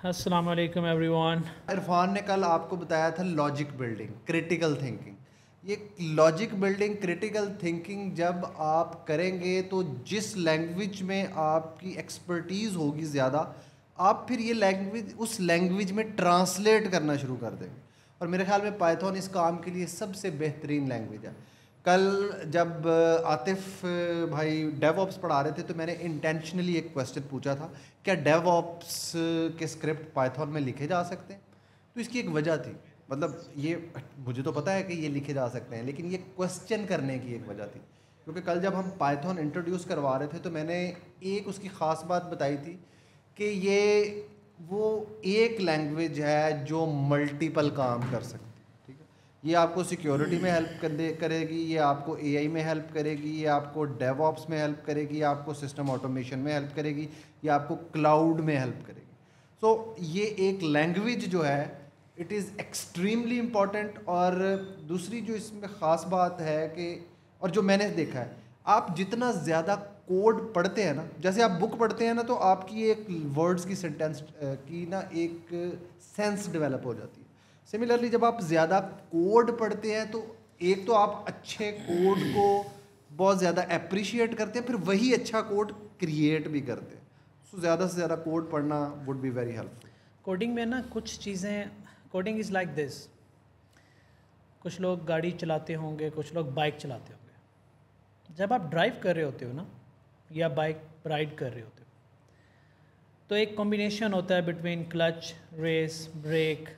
अस्सलाम वालेकुम एवरीवन। इरफान ने कल आपको बताया था लॉजिक बिल्डिंग, क्रिटिकल थिंकिंग। ये लॉजिक बिल्डिंग, क्रिटिकल थिंकिंग जब आप करेंगे तो जिस लैंग्वेज में आपकी एक्सपर्टीज़ होगी ज़्यादा, आप फिर ये लैंग्वेज उस लैंग्वेज में ट्रांसलेट करना शुरू कर देंगे। और मेरे ख्याल में पाइथन इस काम के लिए सबसे बेहतरीन लैंग्वेज है। कल जब आतिफ भाई डेवऑप्स पढ़ा रहे थे तो मैंने इंटेंशनली एक क्वेश्चन पूछा था, क्या डेवऑप्स के स्क्रिप्ट पाइथन में लिखे जा सकते हैं? तो इसकी एक वजह थी, मतलब ये मुझे तो पता है कि ये लिखे जा सकते हैं, लेकिन ये क्वेश्चन करने की एक वजह थी। क्योंकि कल जब हम पाइथन इंट्रोड्यूस करवा रहे थे तो मैंने एक उसकी ख़ास बात बताई थी कि ये वो एक लैंग्वेज है जो मल्टीपल काम कर सकती है। ठीक है, ये आपको सिक्योरिटी में हेल्प करेगी, ये आपको एआई में हेल्प करेगी, ये आपको डेवऑप्स में हेल्प करेगी, ये आपको सिस्टम ऑटोमेशन में हेल्प करेगी, ये आपको क्लाउड में हेल्प करेगी। सो ये एक लैंग्वेज जो है इट इज़ एक्सट्रीमली इम्पॉर्टेंट। और दूसरी जो इसमें ख़ास बात है कि, और जो मैंने देखा है, आप जितना ज़्यादा कोड पढ़ते हैं ना, जैसे आप बुक पढ़ते हैं ना, तो आपकी एक वर्ड्स की सेंटेंस की ना एक सेंस डेवलप हो जाती है। सिमिलरली जब आप ज़्यादा कोड पढ़ते हैं तो एक तो आप अच्छे कोड को बहुत ज़्यादा अप्रिशिएट करते हैं, फिर वही अच्छा कोड क्रिएट भी करते हैं। सो ज़्यादा से ज़्यादा कोड पढ़ना would be very helpful. Coding में ना कुछ चीज़ें, कोडिंग इज़ लाइक दिस। कुछ लोग गाड़ी चलाते होंगे, कुछ लोग बाइक चलाते होंगे। जब आप ड्राइव कर रहे होते हो ना, या बाइक राइड कर रहे होते हो, तो एक कॉम्बिनेशन होता है between clutch, race, brake.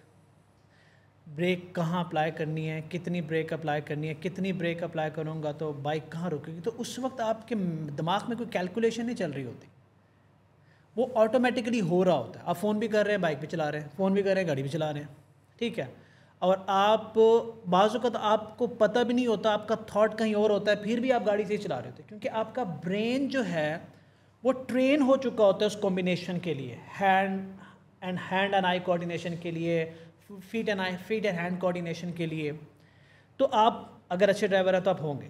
Brake कहाँ अप्लाई करनी है, कितनी ब्रेक अप्लाई करनी है, कितनी ब्रेक अप्लाई करूँगा तो बाइक कहाँ रुकेगी। तो उस वक्त आपके दिमाग में कोई कैलकुलेशन नहीं चल रही होती, वो ऑटोमेटिकली हो रहा होता है। आप फ़ोन भी कर रहे हैं, बाइक भी चला रहे हैं, फ़ोन भी कर रहे हैं, गाड़ी भी चला रहे हैं, ठीक है। और आप बाज़ वक़्त आपको पता भी नहीं होता, आपका थॉट कहीं और होता है, फिर भी आप गाड़ी से ही चला रहे होते हैं, क्योंकि आपका ब्रेन जो है वो ट्रेन हो चुका होता है उस कॉम्बिनेशन के लिए, हैंड एंड आई कोऑर्डिनेशन के लिए, फीट एंड हैंड कोऑर्डिनेशन के लिए। तो आप अगर अच्छे ड्राइवर हैं तो आप होंगे।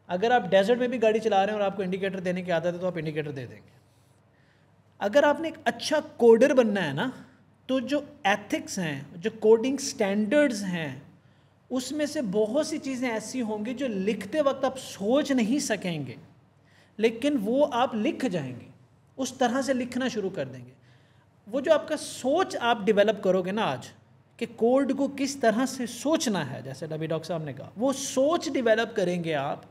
अगर आप डेजर्ट में भी गाड़ी चला रहे हैं और आपको इंडिकेटर देने की आदत है तो आप इंडिकेटर दे देंगे। अगर आपने एक अच्छा कोडर बनना है ना, तो जो एथिक्स हैं, जो कोडिंग स्टैंडर्ड्स हैं, उसमें से बहुत सी चीज़ें ऐसी होंगी जो लिखते वक्त आप सोच नहीं सकेंगे, लेकिन वो आप लिख जाएंगे, उस तरह से लिखना शुरू कर देंगे। वो जो आपका सोच आप डेवलप करोगे ना आज, कि कोड को किस तरह से सोचना है, जैसे डबी डॉक्टर साहब ने कहा, वो सोच डेवलप करेंगे आप,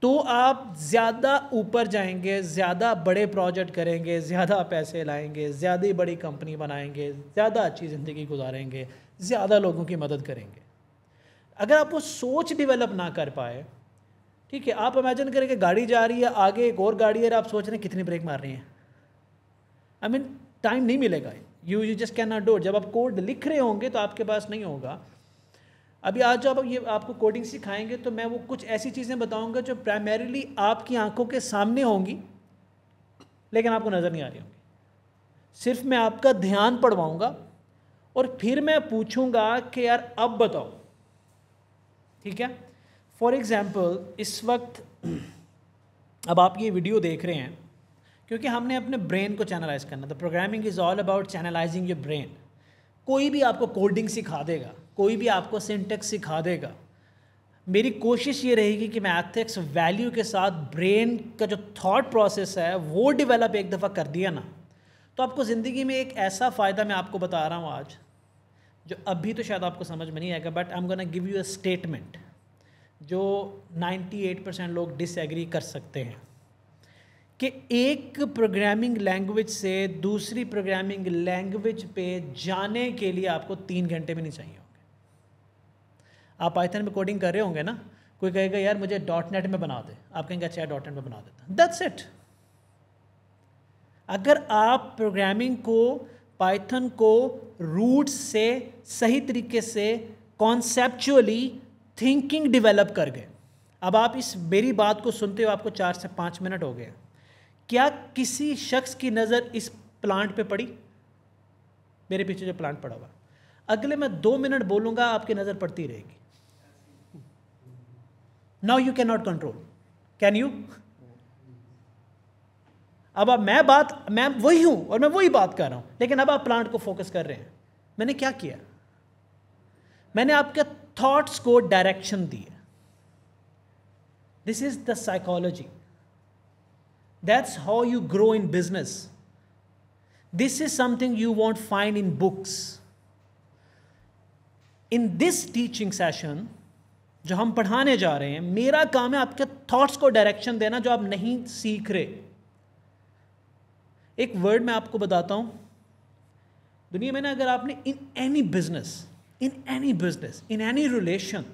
तो आप ज़्यादा ऊपर जाएंगे, ज़्यादा बड़े प्रोजेक्ट करेंगे, ज़्यादा पैसे लाएंगे, ज़्यादा बड़ी कंपनी बनाएंगे, ज़्यादा अच्छी ज़िंदगी गुजारेंगे, ज़्यादा लोगों की मदद करेंगे। अगर आप वो सोच डेवलप ना कर पाए, ठीक है, आप इमेजिन करें कि गाड़ी जा रही है, आगे एक और गाड़ी है और आप सोच रहे हैं कितनी ब्रेक मार रही है। आई मीन टाइम नहीं मिलेगा, you just can not do it. जब आप कोड लिख रहे होंगे तो आपके पास नहीं होगा। अभी आज जब ये आपको कोडिंग सिखाएंगे तो मैं वो कुछ ऐसी चीज़ें बताऊंगा जो प्राइमरीली आपकी आंखों के सामने होंगी, लेकिन आपको नज़र नहीं आ रही होंगी। सिर्फ मैं आपका ध्यान पढ़वाऊंगा और फिर मैं पूछूंगा कि यार अब बताओ, ठीक है। फॉर एग्ज़ाम्पल इस वक्त अब आप ये वीडियो देख रहे हैं क्योंकि हमने अपने ब्रेन को चैनलाइज करना था। Programming is all about channelising your brain. कोई भी आपको कोडिंग सिखा देगा, कोई भी आपको सिंटेक्स सिखा देगा, मेरी कोशिश ये रहेगी कि मैं एथिक्स वैल्यू के साथ ब्रेन का जो थॉट प्रोसेस है वो डेवलप एक दफ़ा कर दिया ना, तो आपको ज़िंदगी में एक ऐसा फ़ायदा मैं आपको बता रहा हूँ आज, जो अभी तो शायद आपको समझ में नहीं आएगा, but I am gonna give you a statement जो 98% लोग डिसएग्री कर सकते हैं, कि एक प्रोग्रामिंग लैंग्वेज से दूसरी प्रोग्रामिंग लैंग्वेज पे जाने के लिए आपको 3 घंटे भी नहीं चाहिए होंगे। आप पाइथन में कोडिंग कर रहे होंगे ना, कोई कहेगा यार मुझे .NET में बना दे, आप कहेंगे अच्छा .NET में बना देता, दैट्स इट। अगर आप प्रोग्रामिंग को, पाइथन को रूट्स से सही तरीके से कॉन्सेप्चुअली थिंकिंग डेवलप कर गए, अब आप इस मेरी बात को सुनते हो आपको 4 से 5 मिनट हो गए, क्या किसी शख्स की नज़र इस प्लांट पे पड़ी? मेरे पीछे जो प्लांट पड़ा हुआ, अगले मैं 2 मिनट बोलूंगा आपकी नज़र पड़ती रहेगी। Now you can not control, can you? अब मैं वही हूँ और मैं वही बात कर रहा हूँ, लेकिन अब आप प्लांट को फोकस कर रहे हैं। मैंने क्या किया? मैंने आपके थॉट्स को डायरेक्शन दी है। This is the psychology, that's how you grow in business. This is something you want find in books. In this teaching session जो हम पढ़ाने जा रहे हैं, मेरा काम है आपके थॉट्स को डायरेक्शन देना जो आप नहीं सीख रहे। एक वर्ड मैं आपको बताता हूं, दुनिया में ना, अगर आपने in any business, in any relation,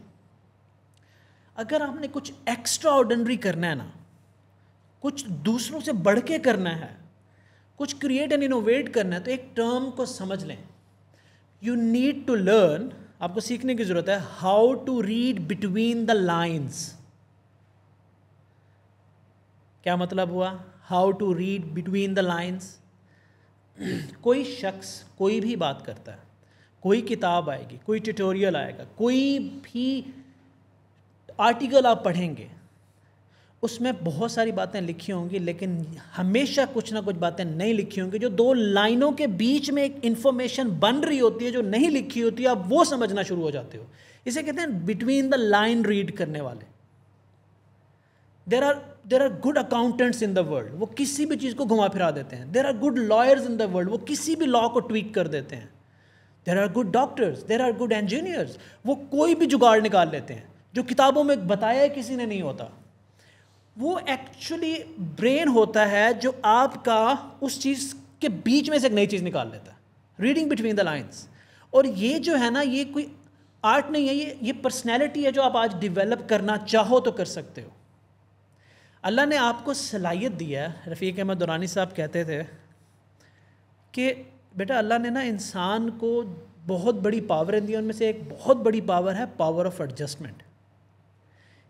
अगर आपने कुछ एक्स्ट्रा ऑर्डिनरी करना है ना, कुछ दूसरों से बढ़ के करना है, कुछ क्रिएट एंड इनोवेट करना है, तो एक टर्म को समझ लें। यू नीड टू लर्न, आपको सीखने की जरूरत है, how to read between the lines. क्या मतलब हुआ how to read between the lines? कोई शख्स कोई भी बात करता है, कोई किताब आएगी, कोई ट्यूटोरियल आएगा, कोई भी आर्टिकल आप पढ़ेंगे, उसमें बहुत सारी बातें लिखी होंगी, लेकिन हमेशा कुछ ना कुछ बातें नहीं लिखी होंगी जो दो लाइनों के बीच में एक इंफॉर्मेशन बन रही होती है जो नहीं लिखी होती है, आप वो समझना शुरू हो जाते हो। इसे कहते हैं बिटवीन द लाइन रीड करने वाले। There are good accountants in the world, वो किसी भी चीज़ को घुमा फिरा देते हैं। There are good lawyers in the world, वो किसी भी लॉ को ट्वीक कर देते हैं। There are good doctors, there are good engineers, वो कोई भी जुगाड़ निकाल लेते हैं जो किताबों में बताया है किसी ने नहीं होता। वो एक्चुअली ब्रेन होता है जो आपका उस चीज़ के बीच में से एक नई चीज़ निकाल लेता है, रीडिंग बिटवीन द लाइन्स। और ये जो है ना, ये कोई आर्ट नहीं है, ये पर्सनैलिटी है जो आप आज डिवेलप करना चाहो तो कर सकते हो। अल्लाह ने आपको सलाहियत दी है। रफ़ीक अहमद दुरानी साहब कहते थे कि बेटा अल्लाह ने ना इंसान को बहुत बड़ी पावरें दी, उनमें से एक बहुत बड़ी पावर है पावर ऑफ एडजस्टमेंट।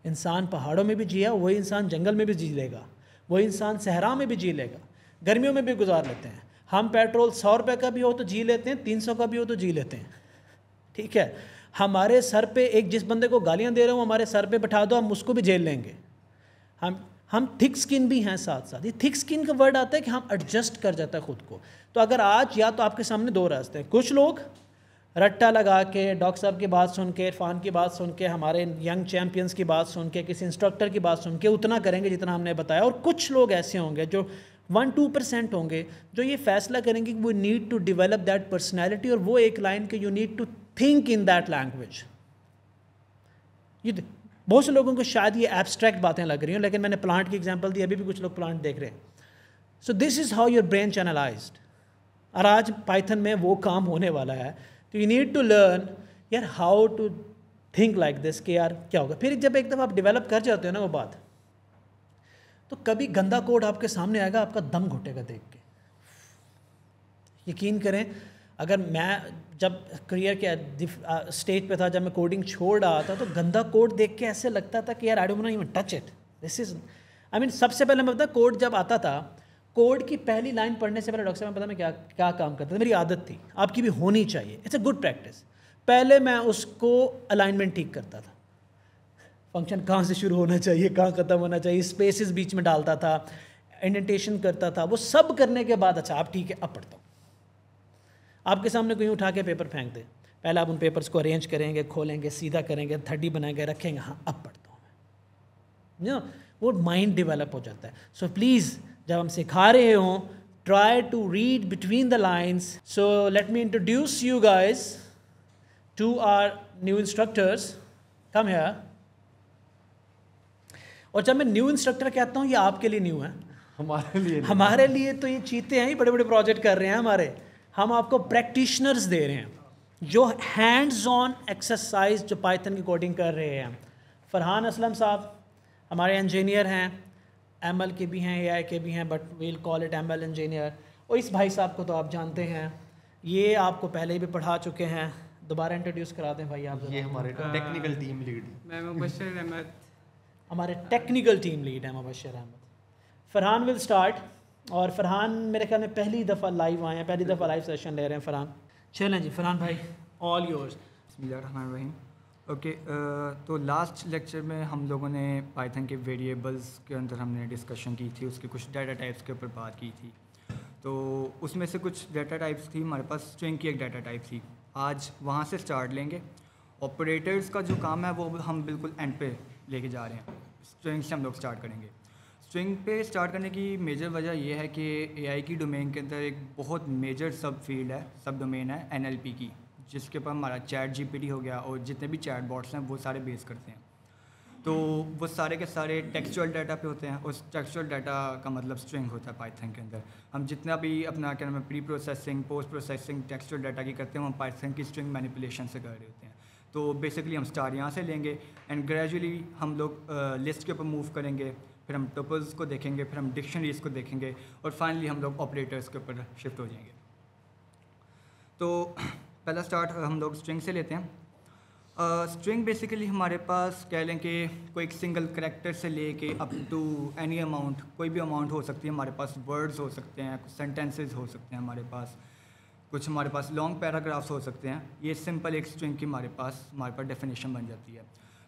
इंसान पहाड़ों में भी जिया, वही इंसान जंगल में भी जी लेगा, वही इंसान सहरा में भी जी लेगा, गर्मियों में भी गुजार लेते हैं। हम पेट्रोल 100 रुपये का भी हो तो जी लेते हैं, 300 का भी हो तो जी लेते हैं, ठीक है। हमारे सर पे एक जिस बंदे को गालियां दे रहे हो हमारे सर पे बैठा दो, हम उसको भी झेल लेंगे। हम थिक स्किन भी हैं साथ साथ। ये थिक स्किन का वर्ड आता है कि हम एडजस्ट कर जाता है ख़ुद को। तो अगर आज या तो आपके सामने दो रास्ते हैं, कुछ लोग रट्टा लगा के, डॉक्टर साहब की बात सुन के, इरफान की बात सुन के, हमारे यंग चैम्पियंस की बात सुन के, किसी इंस्ट्रक्टर की बात सुन के उतना करेंगे जितना हमने बताया। और कुछ लोग ऐसे होंगे जो 1-2% होंगे जो ये फैसला करेंगे कि we need to develop that personality, और वो एक लाइन के you need to think in that language. ये बहुत से लोगों को शायद ये एब्स्ट्रैक्ट बातें लग रही हैं, लेकिन मैंने प्लांट की एग्जांपल दी, अभी भी कुछ लोग प्लांट देख रहे हैं। So this is how your brain channelised. और आज पाइथन में वो काम होने वाला है। तो यू नीड टू लर्न यार how to think like this, कि यार क्या होगा। फिर जब एक दफ़ा आप डेवलप कर जाते हो ना वो बात, तो कभी गंदा कोड आपके सामने आएगा, आपका दम घुटेगा देख के। यकीन करें, अगर मैं जब करियर के स्टेज पे था, जब मैं कोडिंग छोड़ रहा था, तो गंदा कोड देख के ऐसे लगता था कि यार I don't want to even touch it, this is I mean. सबसे पहले मैं पता कोड जब आता था, कोड की पहली लाइन पढ़ने से पहले डॉक्टर साहब, मैं पता मैं क्या काम करता था, मेरी आदत थी, आपकी भी होनी चाहिए, इट्स अ गुड प्रैक्टिस। पहले मैं उसको अलाइनमेंट ठीक करता था, फंक्शन कहाँ से शुरू होना चाहिए, कहाँ ख़त्म होना चाहिए, स्पेसेस बीच में डालता था, इंडेंटेशन करता था। वो सब करने के बाद अच्छा आप ठीक है अब पढ़ता हूँ। आपके सामने कोई उठा के पेपर फेंक दे, पहले आप उन पेपर्स को अरेंज करेंगे, खोलेंगे, सीधा करेंगे, 30 बनाएंगे, रखेंगे, हाँ अब पढ़ता हूँ मैं, you know, वो माइंड डेवलप हो जाता है। सो प्लीज़ जब हम सिखा रहे हों, try to read between the lines. So let me introduce you guys to our new instructors, come here. और जब मैं न्यू इंस्ट्रक्टर कहता हूँ, ये आपके लिए न्यू है, हमारे लिए तो ये चीते हैं, बड़े बड़े प्रोजेक्ट कर रहे हैं हमारे। हम आपको प्रैक्टिशनर्स दे रहे हैं जो हैंड्स ऑन एक्सरसाइज जो पाइथन की कोडिंग कर रहे हैं। फरहान असलम साहब हमारे इंजीनियर हैं, एमएल के भी हैं, एआई के भी हैं, but we'll call it ML engineer. और इस भाई साहब को तो आप जानते हैं, ये आपको पहले भी पढ़ा चुके हैं, दोबारा इंट्रोड्यूस करा दें भाई आप। ये हमारे टेक्निकल टीम लीड, मैं मुबश्शिर अहमद, हमारे टेक्निकल टीम लीड हैं मुबश्शिर अहमद। फरहान विल स्टार्ट, और फरहान मेरे ख्याल में पहली दफ़ा लाइव आए हैं, पहली दफ़ा लाइव सेशन ले रहे हैं फरहान। चलें जी फरहान भाई, ऑल योर्स। बिस्मिल्लाहिर्रहमानिर्रहीम। ओके तो लास्ट लेक्चर में हम लोगों ने पाइथन के वेरिएबल्स के अंदर हमने डिस्कशन की थी, उसके कुछ डाटा टाइप्स के ऊपर बात की थी। तो उसमें से कुछ डाटा टाइप्स थी, हमारे पास स्ट्रिंग की एक डाटा टाइप थी। आज वहाँ से स्टार्ट लेंगे। ऑपरेटर्स का जो काम है वो हम बिल्कुल एंड पे लेके जा रहे हैं। स्ट्रिंग से हम लोग स्टार्ट करेंगे। स्ट्रिंग पे स्टार्ट करने की मेजर वजह ये है कि एआई की डोमेन के अंदर एक बहुत मेजर सब फील्ड है, सब डोमेन है एनएलपी की, जिसके ऊपर हमारा चैट जीपीटी हो गया और जितने भी चैट बॉट्स हैं वो सारे बेस करते हैं। तो वो सारे के सारे टेक्सचुअल डाटा पे होते हैं। उस टेक्सचुअल डाटा का मतलब स्ट्रिंग होता है पाइथन के अंदर। हम जितना भी अपना क्या नाम है pre processing post processing textual data की करते हैं, हम पाइथन की स्ट्रिंग मैनिपुलेशन से कर रहे होते हैं। तो बेसिकली हम स्टार यहाँ से लेंगे एंड ग्रेजुअली हम लोग लिस्ट के ऊपर मूव करेंगे, फिर हम टपल्स को देखेंगे, फिर हम डिक्शनरीज को देखेंगे और फाइनली हम लोग ऑपरेटर्स के ऊपर शिफ्ट हो जाएंगे। तो पहला स्टार्ट हम लोग स्ट्रिंग से लेते हैं। स्ट्रिंग बेसिकली हमारे पास कह लें कि कोई एक सिंगल करैक्टर से लेके अप टू एनी अमाउंट, कोई भी अमाउंट हो सकती है। हमारे पास वर्ड्स हो सकते हैं, कुछ सेंटेंसेस हो सकते हैं, हमारे पास लॉन्ग पैराग्राफ्स हो सकते हैं। ये सिंपल एक स्ट्रिंग की हमारे पास डेफिनेशन बन जाती है।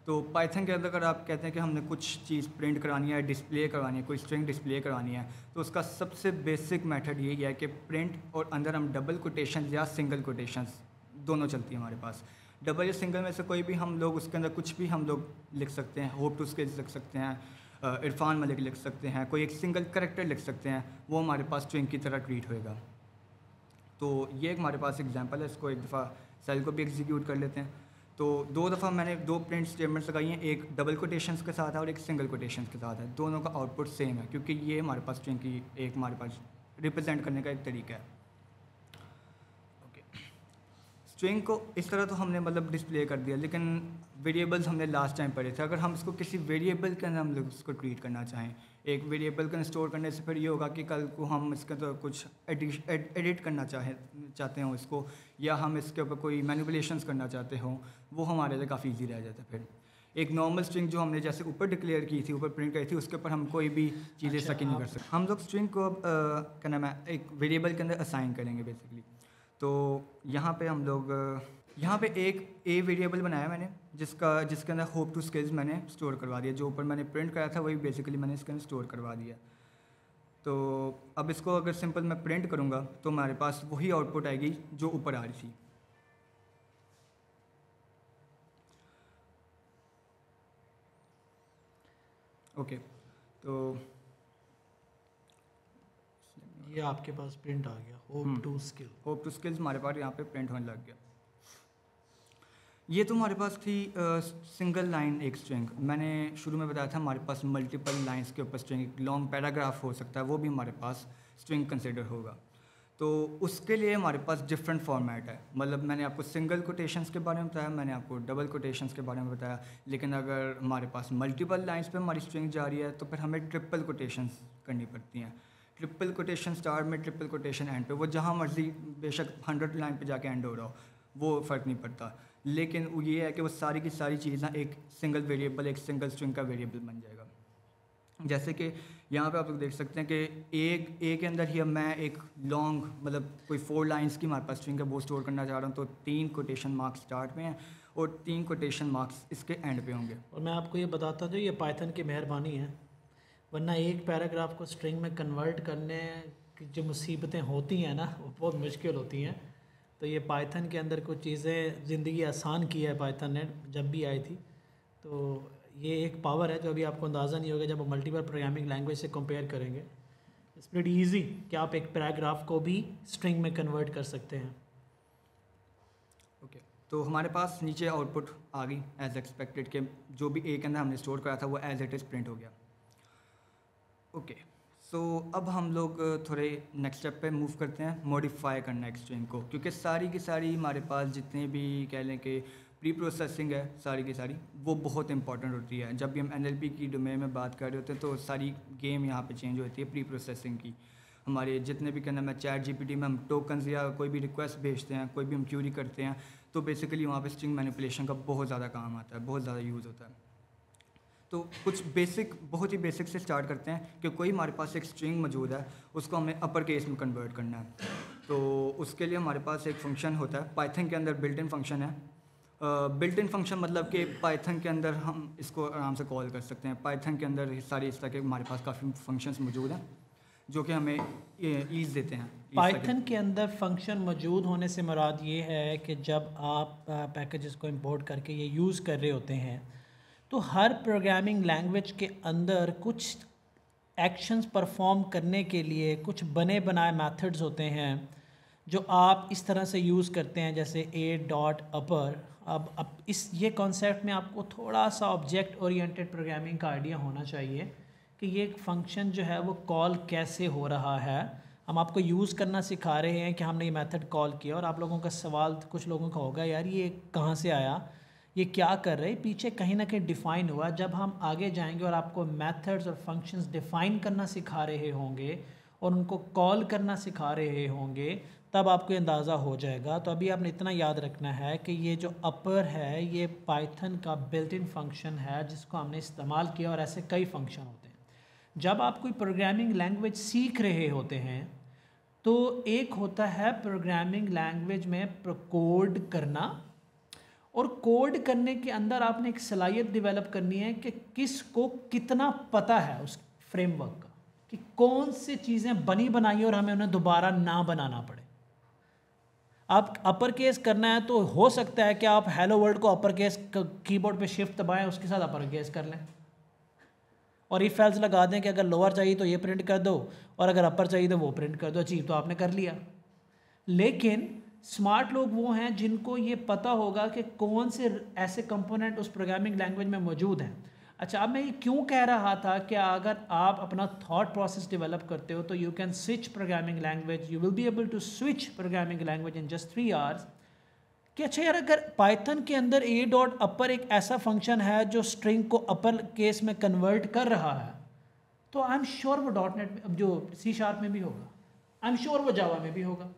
तो पाइथन के अंदर अगर आप कहते हैं कि हमने कुछ चीज़ प्रिंट करानी है, डिस्प्ले करवानी है, कोई स्ट्रिंग डिस्प्ले करवानी है, तो उसका सबसे बेसिक मेथड यही है कि प्रिंट और अंदर हम डबल कोटेशन या सिंगल कोटेशंस दोनों चलती हैं हमारे पास। डबल या सिंगल में से कोई भी हम लोग उसके अंदर कुछ भी हम लोग लिख सकते हैं। होप टू स्किल्स लिख सकते हैं, इरफान मलिक लिख सकते हैं, कोई एक सिंगल करेक्टर लिख सकते हैं, वो हमारे पास स्ट्रिंग की तरह ट्रीट होएगा। तो ये हमारे पास एग्जांपल है। इसको एक दफ़ा सेल को भी एग्जीक्यूट कर लेते हैं। तो दो दफ़ा मैंने दो प्रिंट स्टेटमेंट्स लगाई हैं, एक डबल कोटेशंस के साथ है और एक सिंगल कोटेशंस के साथ है। दोनों का आउटपुट सेम है क्योंकि ये हमारे पास स्ट्रिंग की एक हमारे पास रिप्रेजेंट करने का एक तरीका है। ओके, स्ट्रिंग को इस तरह तो हमने मतलब डिस्प्ले कर दिया, लेकिन वेरिएबल्स हमने लास्ट टाइम पढ़े थे। अगर हम इसको किसी वेरिएबल के अंदर हम लोग इसको ट्रीट करना चाहें, एक वेरिएबल को स्टोर करने से फिर ये होगा कि कल को हम इसके तो कुछ एडिट करना चाहते हों इसको, या हम इसके ऊपर कोई मैनिपुलेशंस करना चाहते हों, वो हमारे लिए काफ़ी ईजी रह जाता है। फिर एक नॉर्मल स्ट्रिंग जो हमने जैसे ऊपर डिक्लेयर की थी, ऊपर प्रिंट करी थी, उसके ऊपर हम कोई भी चीज़ ऐसा नहीं कर सकते। हम लोग स्ट्रिंग को क्या नाम है एक वेरिएबल के अंदर असाइन करेंगे बेसिकली। तो यहाँ पे हम लोग यहाँ पे एक ए वेरिएबल बनाया मैंने जिसके अंदर होप टू स्किल्स मैंने स्टोर करवा दिया। जो ऊपर मैंने प्रिंट कराया था वही बेसिकली मैंने इसके अंदर स्टोर करवा दिया। तो अब इसको अगर सिंपल मैं प्रिंट करूँगा तो हमारे पास वही आउटपुट आएगी जो ऊपर आ रही थी। ओके, तो ये आपके पास प्रिंट आ गया होप टू स्किल्स हमारे पास यहाँ पे प्रिंट होने लग गया। ये तो हमारे पास थी सिंगल लाइन एक स्ट्रिंग। मैंने शुरू में बताया था हमारे पास मल्टीपल लाइंस के ऊपर स्ट्रिंग, एक लॉन्ग पैराग्राफ हो सकता है, वो भी हमारे पास स्ट्रिंग कंसिडर होगा। तो उसके लिए हमारे पास डिफरेंट फॉर्मेट है। मतलब मैंने आपको सिंगल कोटेशंस के बारे में बताया, मैंने आपको डबल कोटेशंस के बारे में बताया, लेकिन अगर हमारे पास मल्टीपल लाइंस पे हमारी स्ट्रिंग जा रही है तो फिर हमें ट्रिपल कोटेशंस करनी पड़ती हैं। ट्रिपल कोटेशन स्टार्ट में, ट्रिपल कोटेशन एंड पे, वो जहाँ मर्जी बेशक 100 लाइन पे जाके एंड हो रहा हो, वो फ़र्क नहीं पड़ता। लेकिन वो ये है कि वो सारी की सारी चीज़ ना एक सिंगल वेरिएबल, एक सिंगल स्ट्रिंग का वेरिएबल बन जाएगा। जैसे कि यहाँ पे आप लोग देख सकते हैं कि ए के अंदर ही अब मैं एक लॉन्ग मतलब कोई 4 लाइंस की हमारे पास स्ट्रिंग है वो स्टोर करना चाह रहा हूँ। तो 3 कोटेशन मार्क्स स्टार्ट में हैं और 3 कोटेशन मार्क्स इसके एंड पे होंगे। और मैं आपको ये बताता हूँ ये पाइथन की मेहरबानी है, वरना एक पैराग्राफ को स्ट्रिंग में कन्वर्ट करने की जो मुसीबतें होती हैं ना वो बहुत मुश्किल होती हैं। तो ये पाइथन के अंदर कुछ चीज़ें ज़िंदगी आसान की है पाइथन ने जब भी आई थी। तो ये एक पावर है जो अभी आपको अंदाज़ा नहीं होगा जब आप मल्टीपल प्रोग्रामिंग लैंग्वेज से कंपेयर करेंगे। इट्स प्रीटी ईजी कि आप एक पैराग्राफ को भी स्ट्रिंग में कन्वर्ट कर सकते हैं। ओके, तो हमारे पास नीचे आउटपुट आ गई एज एक्सपेक्टेड कि जो भी ए के अंदर हमने स्टोर करा था वो एज इट इज़ प्रिंट हो गया। ओके, सो अब हम लोग थोड़े नेक्स्ट स्टेप पे मूव करते हैं, मॉडिफाई करना है स्ट्रिंग को, क्योंकि सारी की सारी हमारे पास जितने भी कह लें कि प्री प्रोसेसिंग है सारी की सारी वो बहुत इंपॉर्टेंट होती है। जब भी हम एनएलपी की डोमेन में बात कर रहे होते हैं तो सारी गेम यहाँ पे चेंज होती है प्री प्रोसेसिंग की। हमारे जितने भी कहना मैं चैट जीपीटी में हम टोकन्स या कोई भी रिक्वेस्ट भेजते हैं, कोई भी हम क्यूरी करते हैं, तो बेसिकली वहाँ पे स्ट्रिंग मैनिपुलेशन का बहुत ज़्यादा काम आता है, बहुत ज़्यादा यूज़ होता है। तो कुछ बेसिक, बहुत ही बेसिक से स्टार्ट करते हैं कि कोई हमारे पास एक स्ट्रिंग मौजूद है, उसको हमें अपर केस में कन्वर्ट करना है। तो उसके लिए हमारे पास एक फ़ंक्शन होता है, पाइथन के अंदर बिल्ट इन फंक्शन है, बिल्ट इन फंक्शन मतलब कि पाइथन के अंदर हम इसको आराम से कॉल कर सकते हैं। पाइथन के अंदर सारी इस तरह के हमारे पास काफ़ी फंक्शंस मौजूद हैं जो कि हमें ईज़ देते हैं। पाइथन के अंदर फंक्शन मौजूद होने से मुराद ये है कि जब आप पैकेजेस को इंपोर्ट करके ये यूज़ कर रहे होते हैं तो हर प्रोग्रामिंग लैंग्वेज के अंदर कुछ एक्शंस परफॉर्म करने के लिए कुछ बने बनाए मेथड्स होते हैं जो आप इस तरह से यूज़ करते हैं, जैसे a.upper। अब इस ये कॉन्सेप्ट में आपको थोड़ा सा ऑब्जेक्ट ओरिएंटेड प्रोग्रामिंग का आइडिया होना चाहिए कि ये फंक्शन जो है वो कॉल कैसे हो रहा है। हम आपको यूज़ करना सिखा रहे हैं कि हमने ये मेथड कॉल किया, और आप लोगों का सवाल कुछ लोगों का होगा, यार ये कहाँ से आया, ये क्या कर रहे हैं, पीछे कहीं ना कहीं डिफ़ाइन हुआ। जब हम आगे जाएंगे और आपको मेथड्स और फंक्शंस डिफ़ाइन करना सिखा रहे होंगे और उनको कॉल करना सिखा रहे होंगे, तब आपको अंदाज़ा हो जाएगा। तो अभी आपने इतना याद रखना है कि ये जो अपर है ये पाइथन का बिल्ट इन फंक्शन है जिसको हमने इस्तेमाल किया, और ऐसे कई फंक्शन होते हैं। जब आप कोई प्रोग्रामिंग लैंग्वेज सीख रहे होते हैं तो एक होता है प्रोग्रामिंग लैंग्वेज में कोड करना, और कोड करने के अंदर आपने एक सलाहियत डेवलप करनी है कि किसको कितना पता है उस फ्रेमवर्क का, कि कौन सी चीज़ें बनी बनाई और हमें उन्हें दोबारा ना बनाना पड़े। आप अपर केस करना है तो हो सकता है कि आप हेलो वर्ल्ड को अपर केस कीबोर्ड पे शिफ्ट दबाएं, उसके साथ अपर केस कर लें, और इफ एल्स लगा दें कि अगर लोअर चाहिए तो ये प्रिंट कर दो और अगर अपर चाहिए तो वो प्रिंट कर दो। अचीव तो आपने कर लिया। लेकिन स्मार्ट लोग वो हैं जिनको ये पता होगा कि कौन से ऐसे कंपोनेंट उस प्रोग्रामिंग लैंग्वेज में मौजूद हैं। अच्छा, अब मैं ये क्यों कह रहा था कि अगर आप अपना थॉट प्रोसेस डेवलप करते हो तो you can switch programming language, you will be able to switch programming language in just 3 hours. कि अच्छा यार, अगर पाइथन के अंदर a.upper एक ऐसा फंक्शन है जो स्ट्रिंग को अपर केस में कन्वर्ट कर रहा है, तो आई एम श्योर वो .NET में, जो C# में भी होगा, आई एम श्योर वो जावा में भी होगा,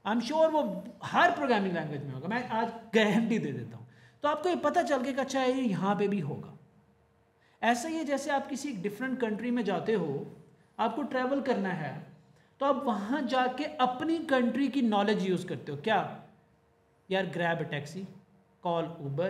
आई एम श्योर वो हर प्रोग्रामिंग लैंग्वेज में होगा। मैं आज गारंटी दे देता हूँ। तो आपको ये पता चल के अच्छा है ये यहाँ पे भी होगा। ऐसा ही है जैसे आप किसी डिफरेंट कंट्री में जाते हो, आपको ट्रैवल करना है, तो आप वहाँ जाके अपनी कंट्री की नॉलेज यूज़ करते हो। क्या यार, ग्रैब अ टैक्सी, कॉल उबर,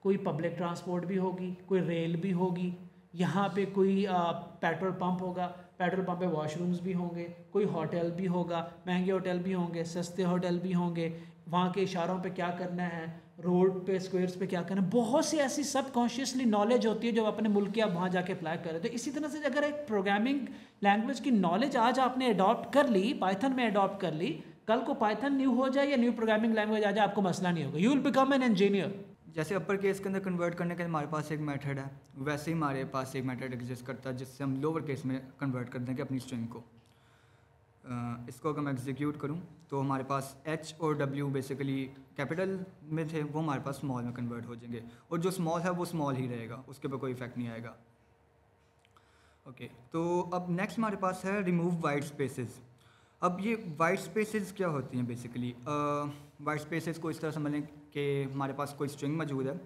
कोई पब्लिक ट्रांसपोर्ट भी होगी, कोई रेल भी होगी, यहाँ पे कोई पेट्रोल पंप होगा, पेट्रोल पंप पे वॉशरूम्स भी होंगे, कोई होटल भी होगा, महंगे होटल भी होंगे, सस्ते होटल भी होंगे, वहाँ के इशारों पे क्या करना है, रोड पे स्क्वायर्स पे क्या करना है। बहुत सी ऐसी सब कॉन्शियसली नॉलेज होती है जो अपने मुल्क की आप वहाँ जाके अप्लाई कर रहे हो। तो इसी तरह से अगर एक प्रोग्रामिंग लैंग्वेज की नॉलेज आज आपने अडॉप्ट कर ली, पाइथन में अडॉप्ट कर ली, कल को पाइथन न्यू हो जाए या न्यू प्रोग्रामिंग लैंग्वेज आ जाए, आपको मसला नहीं होगा, you will become an engineer. जैसे अपर केस के अंदर कन्वर्ट करने के लिए हमारे पास एक मेथड है, वैसे ही हमारे पास एक मेथड एग्जिस्ट करता है जिससे हम लोअर केस में कन्वर्ट कर देंगे अपनी स्ट्रिंग को। इसको अगर मैं एग्जीक्यूट करूं तो हमारे पास H और W बेसिकली कैपिटल में थे, वो हमारे पास स्मॉल में कन्वर्ट हो जाएंगे, और जो स्मॉल है वो स्मॉल ही रहेगा, उसके ऊपर कोई इफेक्ट नहीं आएगा। ओके, तो अब नेक्स्ट हमारे पास है रिमूव वाइट स्पेसेस। अब ये वाइट स्पेसेस क्या होती हैं बेसिकली? वाइट स्पेसेस को इस तरह समझ लें कि हमारे पास कोई स्ट्रिंग मौजूद है,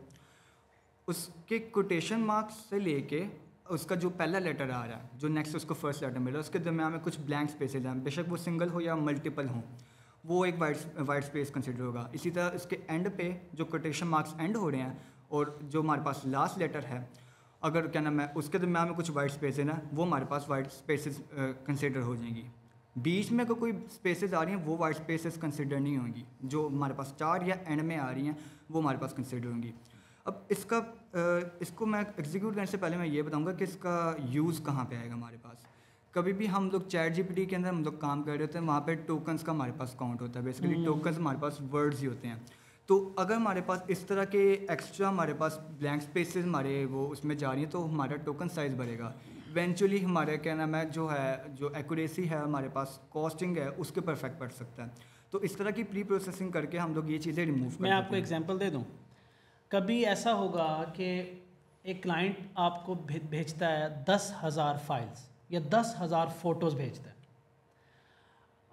उसके कोटेशन मार्क्स से लेके उसका जो पहला लेटर आ रहा है, जो नेक्स्ट उसको फर्स्ट लेटर मिल रहा है, उसके दरम्यान में कुछ ब्लैंक स्पेसेस हैं, बेशक वो सिंगल हो या मल्टीपल हो, वो एक वाइट स्पेस कंसिडर होगा। इसी तरह इसके एंड पे जो कोटेशन मार्क्स एंड हो रहे हैं और जो हमारे पास लास्ट लेटर है, अगर क्या नाम है उसके दरम्यान में कुछ वाइट स्पेस है ना, वो हमारे पास वाइट स्पेसेस कंसिडर हो जाएंगी। बीच में कोई स्पेसेस आ रही हैं वो वाइट स्पेसेस कंसिडर नहीं होंगी, जो हमारे पास स्टार या एंड में आ रही हैं वो हमारे पास कंसिडर होंगी। अब इसको मैं एग्जीक्यूट करने से पहले मैं ये बताऊंगा कि इसका यूज़ कहाँ पे आएगा हमारे पास। कभी भी हम लोग ChatGPT के अंदर हम लोग काम कर रहे होते हैं, वहाँ पे टोकन्स का हमारे पास काउंट होता है। बेसिकली टोकन्स हमारे पास वर्ड्स ही होते हैं। तो अगर हमारे पास इस तरह के एक्स्ट्रा हमारे पास ब्लैंक स्पेसेस हमारे वो उसमें जा रही हैं तो हमारा टोकन साइज़ बढ़ेगा। इवेंचुअली हमारे क्या नाम है जो एक्यूरेसी है हमारे पास, कॉस्टिंग है, उसके पर इफेक्ट पड़ सकता है। तो इस तरह की प्री प्रोसेसिंग करके हम लोग ये चीज़ें रिमूव कर। मैं आपको एग्जांपल दे दूं। कभी ऐसा होगा कि एक क्लाइंट आपको भेजता है 10,000 फाइल्स या 10,000 फ़ोटोज़ भेजता है।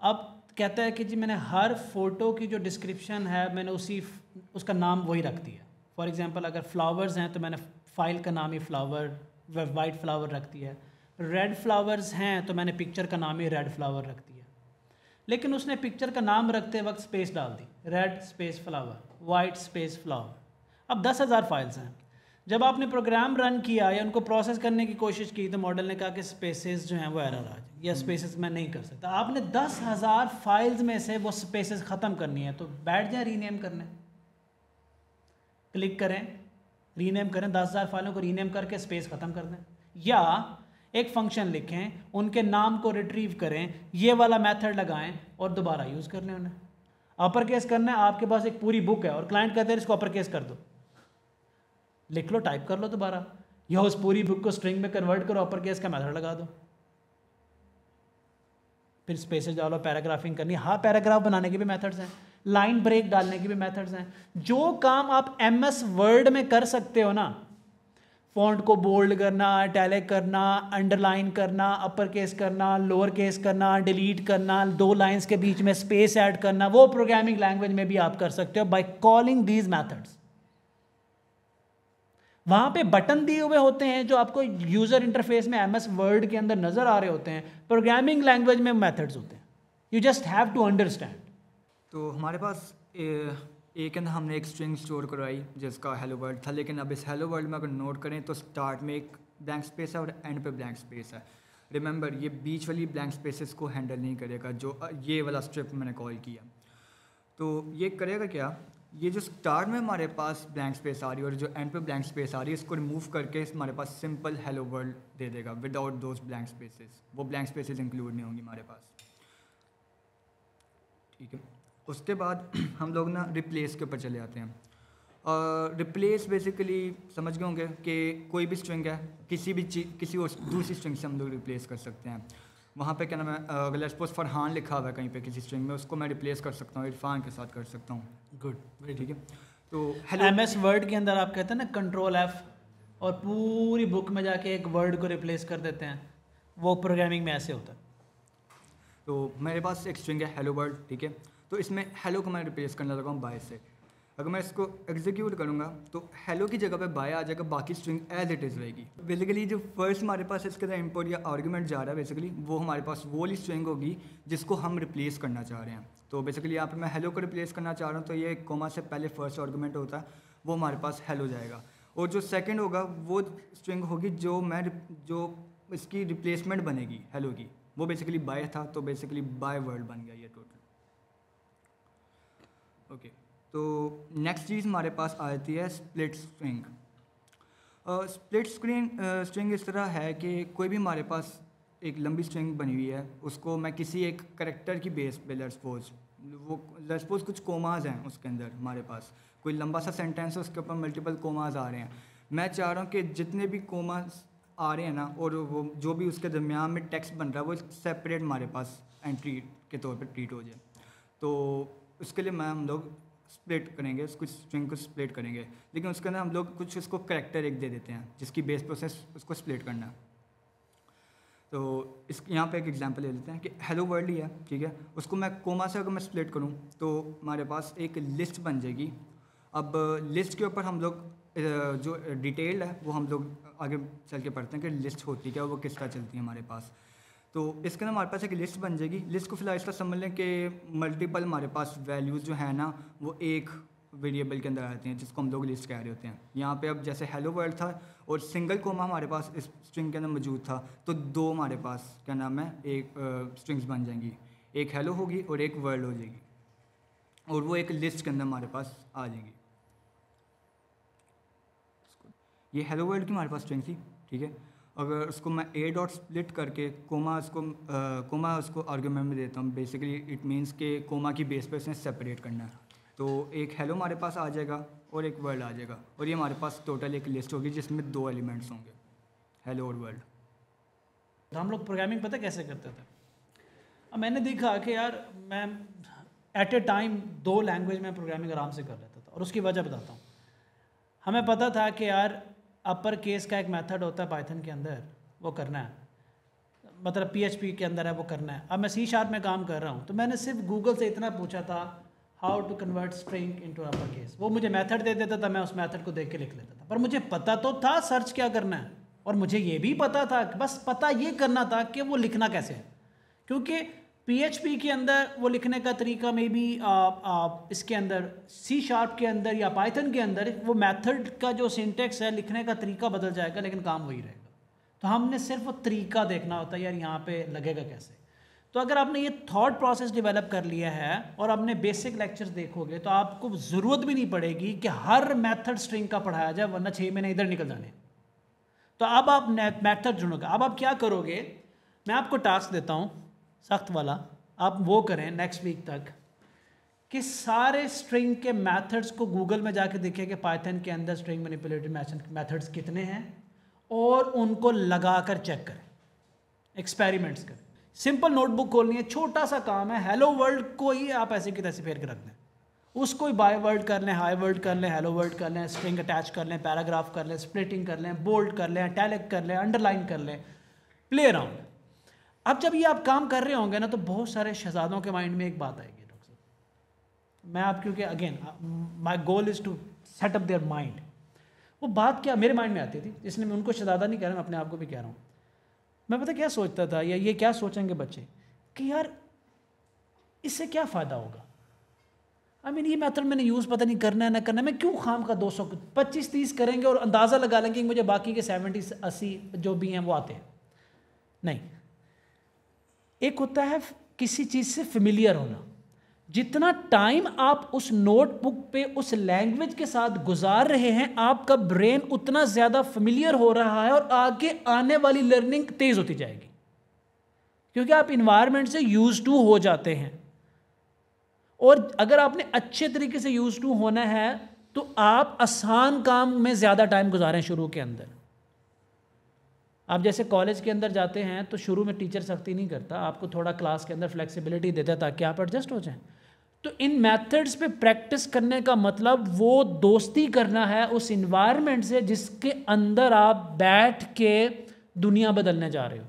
अब कहता है कि जी मैंने हर फ़ोटो की जो डिस्क्रिप्शन है मैंने उसका नाम वही रख दिया। फॉर एग्ज़ाम्पल अगर फ्लावर्स हैं तो मैंने फ़ाइल का नाम ही फ्लावर, वाइट फ्लावर रख दिया है। रेड फ्लावर्स हैं तो मैंने पिक्चर का नाम ही रेड फ्लावर रख दिया। लेकिन उसने पिक्चर का नाम रखते वक्त स्पेस डाल दी, red space flower, white space flower. अब 10,000 फाइल्स हैं। जब आपने प्रोग्राम रन किया या उनको प्रोसेस करने की कोशिश की तो मॉडल ने कहा कि स्पेसेस जो हैं वो एरर आ जाए, या स्पेसेस मैं नहीं कर सकता। आपने 10,000 फाइल्स में से वो स्पेसेस ख़त्म करनी है, तो बैठ जाए रीनेम करने, क्लिक करें, रीनेम करें, 10,000 फाइलों को रीनेम करके स्पेस ख़त्म कर दें। या एक फंक्शन लिखें, उनके नाम को रिट्रीव करें, ये वाला मेथड लगाएं और दोबारा यूज़ कर लें उन्हें। अपर केस करना है, आपके पास एक पूरी बुक है और क्लाइंट कहते हैं इसको अपर केस कर दो, लिख लो, टाइप कर लो दोबारा, या उस पूरी बुक को स्ट्रिंग में कन्वर्ट करो, अपर केस का मेथड लगा दो, फिर स्पेसेस डालो, पैराग्राफिंग करनी। हाँ, पैराग्राफ बनाने के भी मेथड्स हैं, लाइन ब्रेक डालने के भी मेथड्स हैं। जो काम आप MS वर्ड में कर सकते हो ना, फॉन्ट को बोल्ड करना, इटैलिक करना, अंडरलाइन करना, अपर केस करना, लोअर केस करना, डिलीट करना, 2 लाइंस के बीच में स्पेस ऐड करना, वो प्रोग्रामिंग लैंग्वेज में भी आप कर सकते हो बाय कॉलिंग दीज मेथड्स। वहाँ पे बटन दिए हुए होते हैं जो आपको यूज़र इंटरफेस में MS वर्ड के अंदर नज़र आ रहे होते हैं, प्रोग्रामिंग लैंग्वेज में मेथड्स होते हैं। You just have to understand. तो हमारे पास एक अंदर हमने एक स्ट्रिंग स्टोर करवाई जिसका हेलो वर्ल्ड था, लेकिन अब इस हेलो वर्ल्ड में अगर नोट करें तो स्टार्ट में एक ब्लैंक स्पेस है और एंड पे ब्लैंक स्पेस है। रिमेंबर, ये बीच वाली ब्लैंक स्पेसेस को हैंडल नहीं करेगा जो ये वाला स्ट्रिप मैंने कॉल किया। तो ये करेगा क्या, ये जो स्टार्ट में हमारे पास ब्लैंक स्पेस आ रही है और जो एंड पे ब्लैंक स्पेस आ रही है, इसको रिमूव करके हमारे पास सिंपल हेलो वर्ल्ड दे देगा विदाउट दोज ब्लैंक स्पेसेस। वो ब्लैंक स्पेसेस इंक्लूड नहीं होंगी हमारे पास, ठीक है। उसके बाद हम लोग ना रिप्लेस के ऊपर चले आते हैं। रिप्लेस बेसिकली समझ गए होंगे कि कोई भी स्ट्रिंग है, किसी भी चीज़ किसी और दूसरी स्ट्रिंग से हम लोग रिप्लेस कर सकते हैं। वहाँ पे क्या नाम है, अगर सपोज फरहान लिखा हुआ है कहीं पे किसी स्ट्रिंग में, उसको मैं रिप्लेस कर सकता हूँ इरफान के साथ कर सकता हूँ। गुड, वेरी ठीक है। तो MS वर्ड के अंदर आप कहते हैं ना कंट्रोल F और पूरी बुक में जाके एक वर्ड को रिप्लेस कर देते हैं, वो प्रोग्रामिंग में ऐसे होता है। तो मेरे पास एक स्ट्रिंग है हेलो वर्ल्ड, ठीक है। तो इसमें हेलो को मैं रिप्लेस करने लगा हूँ बाय से। अगर मैं इसको एग्जीक्यूट करूँगा तो हेलो की जगह पे बाय आ जाएगा, बाकी स्ट्रिंग एज इट इज़ रहेगी। बेसिकली जो फर्स्ट हमारे पास इसके अंदर इंपोर्ट या आर्गुमेंट जा रहा है, बेसिकली वो हमारे पास वो वाली स्ट्रिंग होगी जिसको हम रिप्लेस करना चाह रहे हैं। तो बेसिकली यहाँ पे मैं हेलो को रिप्लेस करना चाह रहा हूँ, तो ये कोमा से पहले फर्स्ट आर्गुमेंट होता है, वो हमारे पास हेलो जाएगा। और जो सेकेंड होगा वो स्ट्रिंग होगी जो इसकी रिप्लेसमेंट बनेगी हेलो की, वो बेसिकली बाय था, तो बेसिकली बाय वर्ड बन गया ये टोटल। ओके, तो नेक्स्ट चीज़ हमारे पास आती है स्प्लिट स्ट्रिंग। स्प्लिट स्ट्रिंग इस तरह है कि कोई भी हमारे पास एक लंबी स्ट्रिंग बनी हुई है, उसको मैं किसी एक करेक्टर की बेस पे लेट्स सपोज कुछ कोमाज हैं उसके अंदर, हमारे पास कोई लंबा सा सेंटेंस है, उसके ऊपर मल्टीपल कोमाज आ रहे हैं। मैं चाह रहा हूँ कि जितने भी कोमाज आ रहे हैं ना, और वो जो भी उसके दरमियान में टेक्स्ट बन रहा है, वो सेपरेट हमारे पास एंट्री के तौर पर ट्रीट हो जाए। तो उसके लिए हम लोग स्प्लिट करेंगे, उसको स्ट्रिंग को स्प्लिट करेंगे, लेकिन उसके अंदर हम लोग कुछ उसको करैक्टर एक दे देते हैं जिसकी बेस प्रोसेस उसको स्प्लिट करना है। तो इस यहाँ पे एक एग्जांपल ले लेते हैं कि हेलो वर्ल्ड ही है, ठीक है। उसको मैं कोमा से अगर मैं स्प्लिट करूँ तो हमारे पास एक लिस्ट बन जाएगी। अब लिस्ट के ऊपर हम लोग जो डिटेल्ड है वो हम लोग आगे चल के पढ़ते हैं कि लिस्ट होती क्या, वो किस तरह चलती है हमारे पास। तो इसके अंदर हमारे पास एक लिस्ट बन जाएगी। लिस्ट को फिलहाल इस तरह समझ लें कि मल्टीपल हमारे पास वैल्यूज़ जो है ना, वो एक वेरिएबल के अंदर आते हैं जिसको हम लोग लिस्ट कह रहे होते हैं। यहाँ पे अब जैसे हेलो वर्ल्ड था और सिंगल कोमा हमारे पास इस स्ट्रिंग के अंदर मौजूद था, तो 2 हमारे पास क्या नाम है एक स्ट्रिंग्स बन जाएंगी, एक हेलो होगी और एक वर्ल्ड हो जाएगी, और वो एक लिस्ट के अंदर हमारे पास आ जाएंगी। ये हेलो वर्ल्ड की हमारे पास स्ट्रिंग थी, ठीक है। अगर उसको मैं ए डॉट स्प्लिट करके कोमा उसको आर्गुमेंट में देता हूँ, बेसिकली इट मीन्स कि कोमा की बेस पर इसने सेपरेट करना है। तो एक हेलो हमारे पास आ जाएगा और एक वर्ल्ड आ जाएगा, और ये हमारे पास टोटल एक लिस्ट होगी जिसमें 2 एलिमेंट्स होंगे, हेलो और वर्ल्ड। तो हम लोग प्रोग्रामिंग पता कैसे करते थे? अब मैंने देखा कि यार मैं एट ए टाइम 2 लैंग्वेज में प्रोग्रामिंग आराम से कर लेता था, और उसकी वजह बताता हूँ। हमें पता था कि यार अपर केस का एक मेथड होता है पाइथन के अंदर, वो करना है, मतलब PHP के अंदर है वो करना है। अब मैं C# में काम कर रहा हूँ, तो मैंने सिर्फ गूगल से इतना पूछा था how to convert string into upper case. वो मुझे मेथड दे देता था, मैं उस मेथड को देख के लिख लेता था, पर मुझे पता तो था सर्च क्या करना है, और मुझे ये भी पता था, बस पता ये करना था कि वो लिखना कैसे है। क्योंकि PHP के अंदर वो लिखने का तरीका में भी इसके अंदर C# के अंदर या पाइथन के अंदर वो मेथड का जो सिंटेक्स है लिखने का तरीका बदल जाएगा, लेकिन काम वही रहेगा। तो हमने सिर्फ वो तरीका देखना होता है यार यहाँ पे लगेगा कैसे। तो अगर आपने ये थॉट प्रोसेस डेवलप कर लिया है और आपने बेसिक लेक्चर्स देखोगे तो आपको ज़रूरत भी नहीं पड़ेगी कि हर मेथड स्ट्रिंग का पढ़ाया जाए, वरना 6 महीने इधर निकल जाने। तो अब आप मेथड चुनोगे। अब आप क्या करोगे, मैं आपको टास्क देता हूँ सख्त वाला, आप वो करें नेक्स्ट वीक तक कि सारे स्ट्रिंग के मेथड्स को गूगल में जाके देखिए कि पाइथन के अंदर स्ट्रिंग मैनिपुलेटेड मेथड्स कितने हैं और उनको लगा कर चेक करें, एक्सपेरिमेंट्स करें। सिंपल नोटबुक खोलनी है, छोटा सा काम है, हेलो वर्ल्ड को ही आप ऐसे की तैसे फेर के रख दें, उसको ही बाय वर्ल्ड कर लें, हाई वर्ल्ड कर लें, हेलो वर्ल्ड कर लें, स्ट्रिंग अटैच कर लें, पैराग्राफ कर लें, स्प्लिटिंग कर लें, बोल्ड कर लें, इटैलिक कर लें, अंडरलाइन कर लें, प्ले अराउंड। अब जब ये आप काम कर रहे होंगे ना तो बहुत सारे शहजादों के माइंड में एक बात आएगी, डॉक्टर साहब मैं आप, क्योंकि again my goal is to set up their mind. वो बात क्या मेरे माइंड में आती थी, इसलिए मैं उनको शहजादा नहीं कह रहा, मैं अपने आप को भी कह रहा हूँ। मैं पता क्या सोचता था, या ये क्या सोचेंगे बच्चे कि यार इससे क्या फ़ायदा होगा, आई मीन ये मेथड मैंने यूज़ पता नहीं करना है ना करना है, मैं क्यों खाम का 200 25-30 करेंगे और अंदाज़ा लगा लेंगे कि मुझे बाकी के 70-80 जो भी हैं वो आते हैं। नहीं, एक होता है किसी चीज़ से फेमिलियर होना। जितना टाइम आप उस नोटबुक पे उस लैंग्वेज के साथ गुजार रहे हैं, आपका ब्रेन उतना ज़्यादा फेमिलियर हो रहा है और आगे आने वाली लर्निंग तेज़ होती जाएगी, क्योंकि आप इन्वायरमेंट से यूज टू हो जाते हैं। और अगर आपने अच्छे तरीके से यूज टू होना है तो आप आसान काम में ज़्यादा टाइम गुजारें शुरू के अंदर। आप जैसे कॉलेज के अंदर जाते हैं तो शुरू में टीचर सख्ती नहीं करता, आपको थोड़ा क्लास के अंदर फ्लेक्सिबिलिटी देता है ताकि आप एडजस्ट हो जाएं। तो इन मेथड्स पे प्रैक्टिस करने का मतलब वो दोस्ती करना है उस इन्वायरमेंट से जिसके अंदर आप बैठ के दुनिया बदलने जा रहे हो।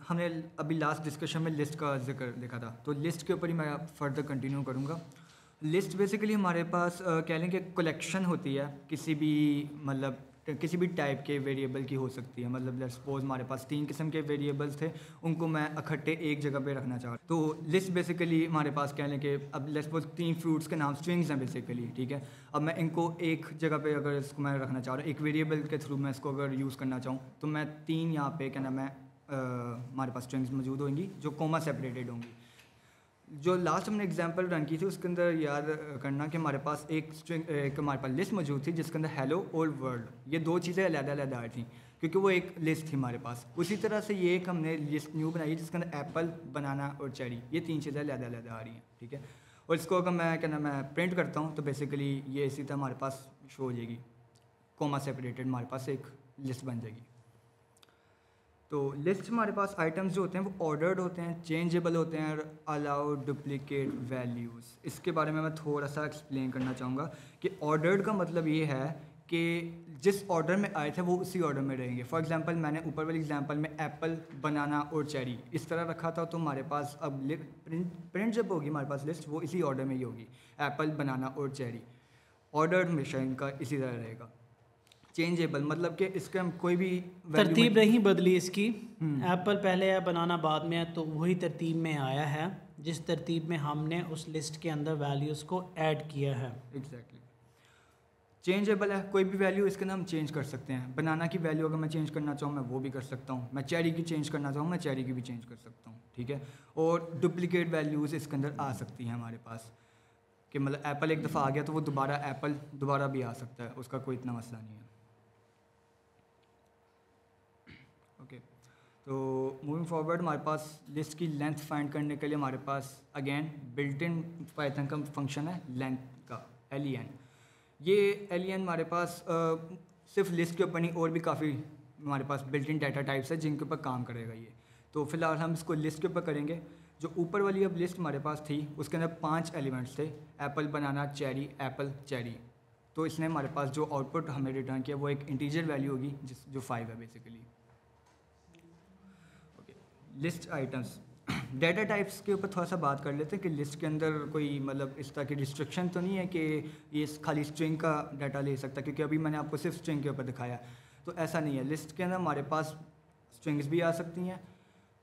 हमने अभी लास्ट डिस्कशन में लिस्ट का जिक्र देखा था, तो लिस्ट के ऊपर ही मैं फर्दर कंटिन्यू करूँगा। लिस्ट बेसिकली हमारे पास कह लें कि कलेक्शन होती है किसी भी मतलब किसी भी टाइप के वेरिएबल की हो सकती है। मतलब लेट्स सपोज हमारे पास 3 किस्म के वेरिएबल्स थे, उनको मैं इकट्ठे एक जगह पे रखना चाह रहा हूँ। तो लिस्ट बेसिकली हमारे पास कह लें कि अब लेट्स सपोज 3 फ्रूट्स के नाम स्ट्रिंग्स हैं बेसिकली, ठीक है। अब मैं इनको एक जगह पे अगर इसको मैं रखना चाह रहा हूँ, एक वेरिएबल के थ्रू मैं इसको अगर यूज़ करना चाहूँ, तो मैं 3 यहाँ पे क्या नाम है हमारे पास स्ट्रिंग्स मौजूद होंगी जो कोमा सेपरेटेड होंगी। जो लास्ट हमने एग्जांपल रन की थी उसके अंदर याद करना कि हमारे पास एक हमारे पास लिस्ट मौजूद थी जिसके अंदर हेलो और वर्ल्ड, ये 2 चीज़ें अलग-अलग थी क्योंकि वो एक लिस्ट थी हमारे पास। उसी तरह से ये एक हमने लिस्ट न्यू बनाई जिसके अंदर एप्पल, बनाना और चेरी, ये 3 चीज़ें अलग-अलग आ रही हैं, ठीक है। और इसको अगर मैं क्या नाम है प्रिंट करता हूँ तो बेसिकली ये इसी तरह हमारे पास शो हो जाएगी, कोमा सेपरेटेड हमारे पास एक लिस्ट बन जाएगी। तो लिस्ट हमारे पास आइटम्स जो होते हैं वो ऑर्डर्ड होते हैं, चेंजेबल होते हैं और अलाउ डुप्लीकेट वैल्यूज़। इसके बारे में मैं थोड़ा सा एक्सप्लेन करना चाहूँगा कि ऑर्डर्ड का मतलब ये है कि जिस ऑर्डर में आए थे वो उसी ऑर्डर में रहेंगे। फॉर एग्जांपल मैंने ऊपर वाली एग्जांपल में एप्पल, बनाना और चेरी इस तरह रखा था, तो हमारे पास अब प्रिंट जब होगी हमारे पास लिस्ट वो इसी ऑर्डर में ही होगी, एप्पल, बनाना और चेरी। ऑर्डर हमेशा इनका इसी तरह रहेगा। चेंजेबल मतलब कि इसके हम कोई भी तरतीब नहीं बदली इसकी, एप्पल पहले है बनाना बाद में है, तो वही तरतीब में आया है जिस तरतीब में हमने उस लिस्ट के अंदर वैल्यूज़ को ऐड किया है। एग्जैक्टली चेंजेबल है, कोई भी वैल्यू इसके अंदर हम चेंज कर सकते हैं। बनाना की वैल्यू अगर मैं चेंज करना चाहूँ मैं वो भी कर सकता हूँ, मैं चेरी की चेंज करना चाहूँ मैं चेरी की भी चेंज कर सकता हूँ, ठीक है। और डुप्लीकेट वैल्यूज़ इसके अंदर आ सकती हैं हमारे पास कि मतलब एप्पल एक दफ़ा आ गया तो वो दोबारा एप्पल दोबारा भी आ सकता है, उसका कोई इतना मसला नहीं है। ओके, तो मूविंग फॉरवर्ड हमारे पास लिस्ट की लेंथ फाइंड करने के लिए हमारे पास अगेन बिल्ट इन पाइथन का फंक्शन है लेंथ का, len। ये len हमारे पास सिर्फ लिस्ट के ऊपर नहीं और भी काफ़ी हमारे पास बिल्ट इन डाटा टाइप्स है जिनके ऊपर काम करेगा ये। तो फिलहाल हम इसको लिस्ट के ऊपर करेंगे। जो ऊपर वाली अब लिस्ट हमारे पास थी उसके अंदर 5 एलिमेंट्स थे, एप्पल, बनाना, चेरी, एप्पल, चेरी। तो इसने हमारे पास जो आउटपुट हमें रिटर्न किया वो एक इंटीजर वैल्यू होगी जो 5 है basically. List items data types के ऊपर थोड़ा सा बात कर लेते हैं कि लिस्ट के अंदर कोई मतलब इस तरह की रिस्ट्रिक्शन तो नहीं है कि ये खाली स्ट्रिंग का डाटा ले सकता, क्योंकि अभी मैंने आपको सिर्फ स्ट्रिंग के ऊपर दिखाया, तो ऐसा नहीं है। लिस्ट के अंदर हमारे पास स्ट्रिंग्स भी आ सकती हैं